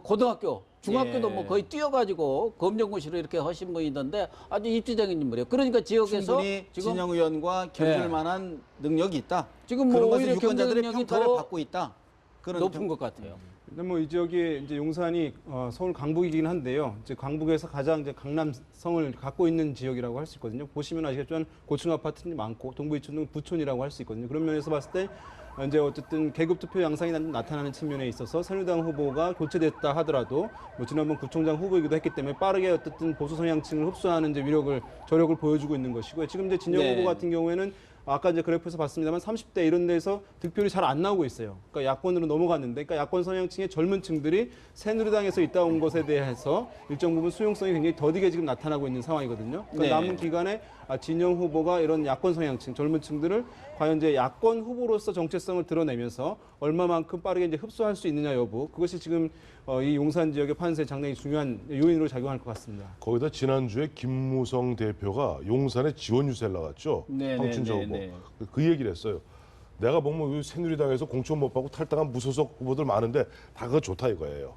S3: 고등학교, 중학교도
S1: 예.
S3: 뭐 거의 뛰어가지고 검정고시로 이렇게 하신 분이던데 아주 입지적인 인물이에요. 그러니까 지역에서
S1: 충분히
S3: 지금
S1: 진영 의원과 겨룰
S3: 네.
S1: 만한 능력이 있다.
S3: 지금 뭐
S1: 그런 것을
S3: 오히려
S1: 유권자들의
S3: 경쟁력이
S1: 평가를
S3: 더
S1: 받고 있다. 그런
S3: 높은 것 같아요.
S6: 근데 뭐 이 지역이 이제 용산이 서울 강북이긴 한데요. 이제 강북에서 가장 이제 강남성을 갖고 있는 지역이라고 할 수 있거든요. 보시면 아시겠지만 고층 아파트들이 많고 동부 이촌은 부촌이라고 할 수 있거든요. 그런 면에서 봤을 때 이제 어쨌든 계급 투표 양상이 나타나는 측면에 있어서 새누리당 후보가 교체됐다 하더라도 뭐 지난번 구청장 후보이기도 했기 때문에 빠르게 어쨌든 보수 성향층을 흡수하는 이제 저력을 보여주고 있는 것이고요. 지금 이제 진영
S1: 네.
S6: 후보 같은 경우에는 아까 이제 그래프에서 봤습니다만 30대 이런 데서 득표율이 잘 안 나오고 있어요. 그러니까 야권으로 넘어갔는데, 그러니까 야권 성향층의 젊은 층들이 새누리당에서 있다 온 것에 대해서 일정 부분 수용성이 굉장히 더디게 지금 나타나고 있는 상황이거든요. 그러니까
S1: 네.
S6: 남은 기간에 진영 후보가 이런 야권 성향층, 젊은 층들을 과연 이제 야권 후보로서 정체성을 드러내면서 얼마만큼 빠르게 이제 흡수할 수 있느냐 여부, 그것이 지금 이 용산 지역의 판세에 상당히 중요한 요인으로 작용할 것 같습니다.
S2: 거기다 지난주에 김무성 대표가 용산에 지원 유세를 나갔죠.
S1: 네,
S2: 황춘자
S1: 네,
S2: 후보.
S1: 네.
S2: 그 얘기를 했어요. 내가 보면 새누리당에서 공천 못 받고 탈당한 무소속 후보들 많은데 다 그거 좋다 이거예요.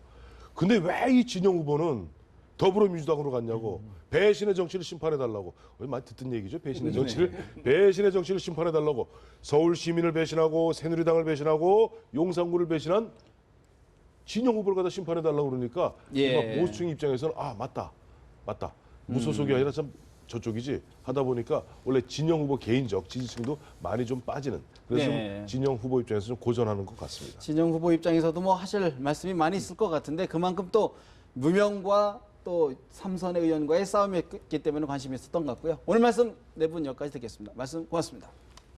S2: 근데 왜 이 진영 후보는 더불어민주당으로 갔냐고. 배신의 정치를 심판해달라고. 많이 듣던 얘기죠. 배신의 정치를. 배신의 정치를 심판해달라고. 서울 시민을 배신하고 새누리당을 배신하고 용산구를 배신한 진영 후보를 갖다 심판해달라고 그러니까
S1: 예.
S2: 보수층 입장에서는 맞다. 무소속이 아니라 참 저쪽이지 하다 보니까 원래 진영 후보 개인적 지지층도 많이 좀 빠지는, 그래서
S1: 네.
S2: 좀 진영 후보 입장에서 좀 고전하는 것 같습니다.
S1: 진영 후보 입장에서도 뭐 하실 말씀이 많이 있을 것 같은데 그만큼 또 무명과 또 삼선의 의원과의 싸움이었기 때문에 관심이 있었던 것 같고요. 오늘 말씀 네 분 여기까지 듣겠습니다. 말씀 고맙습니다.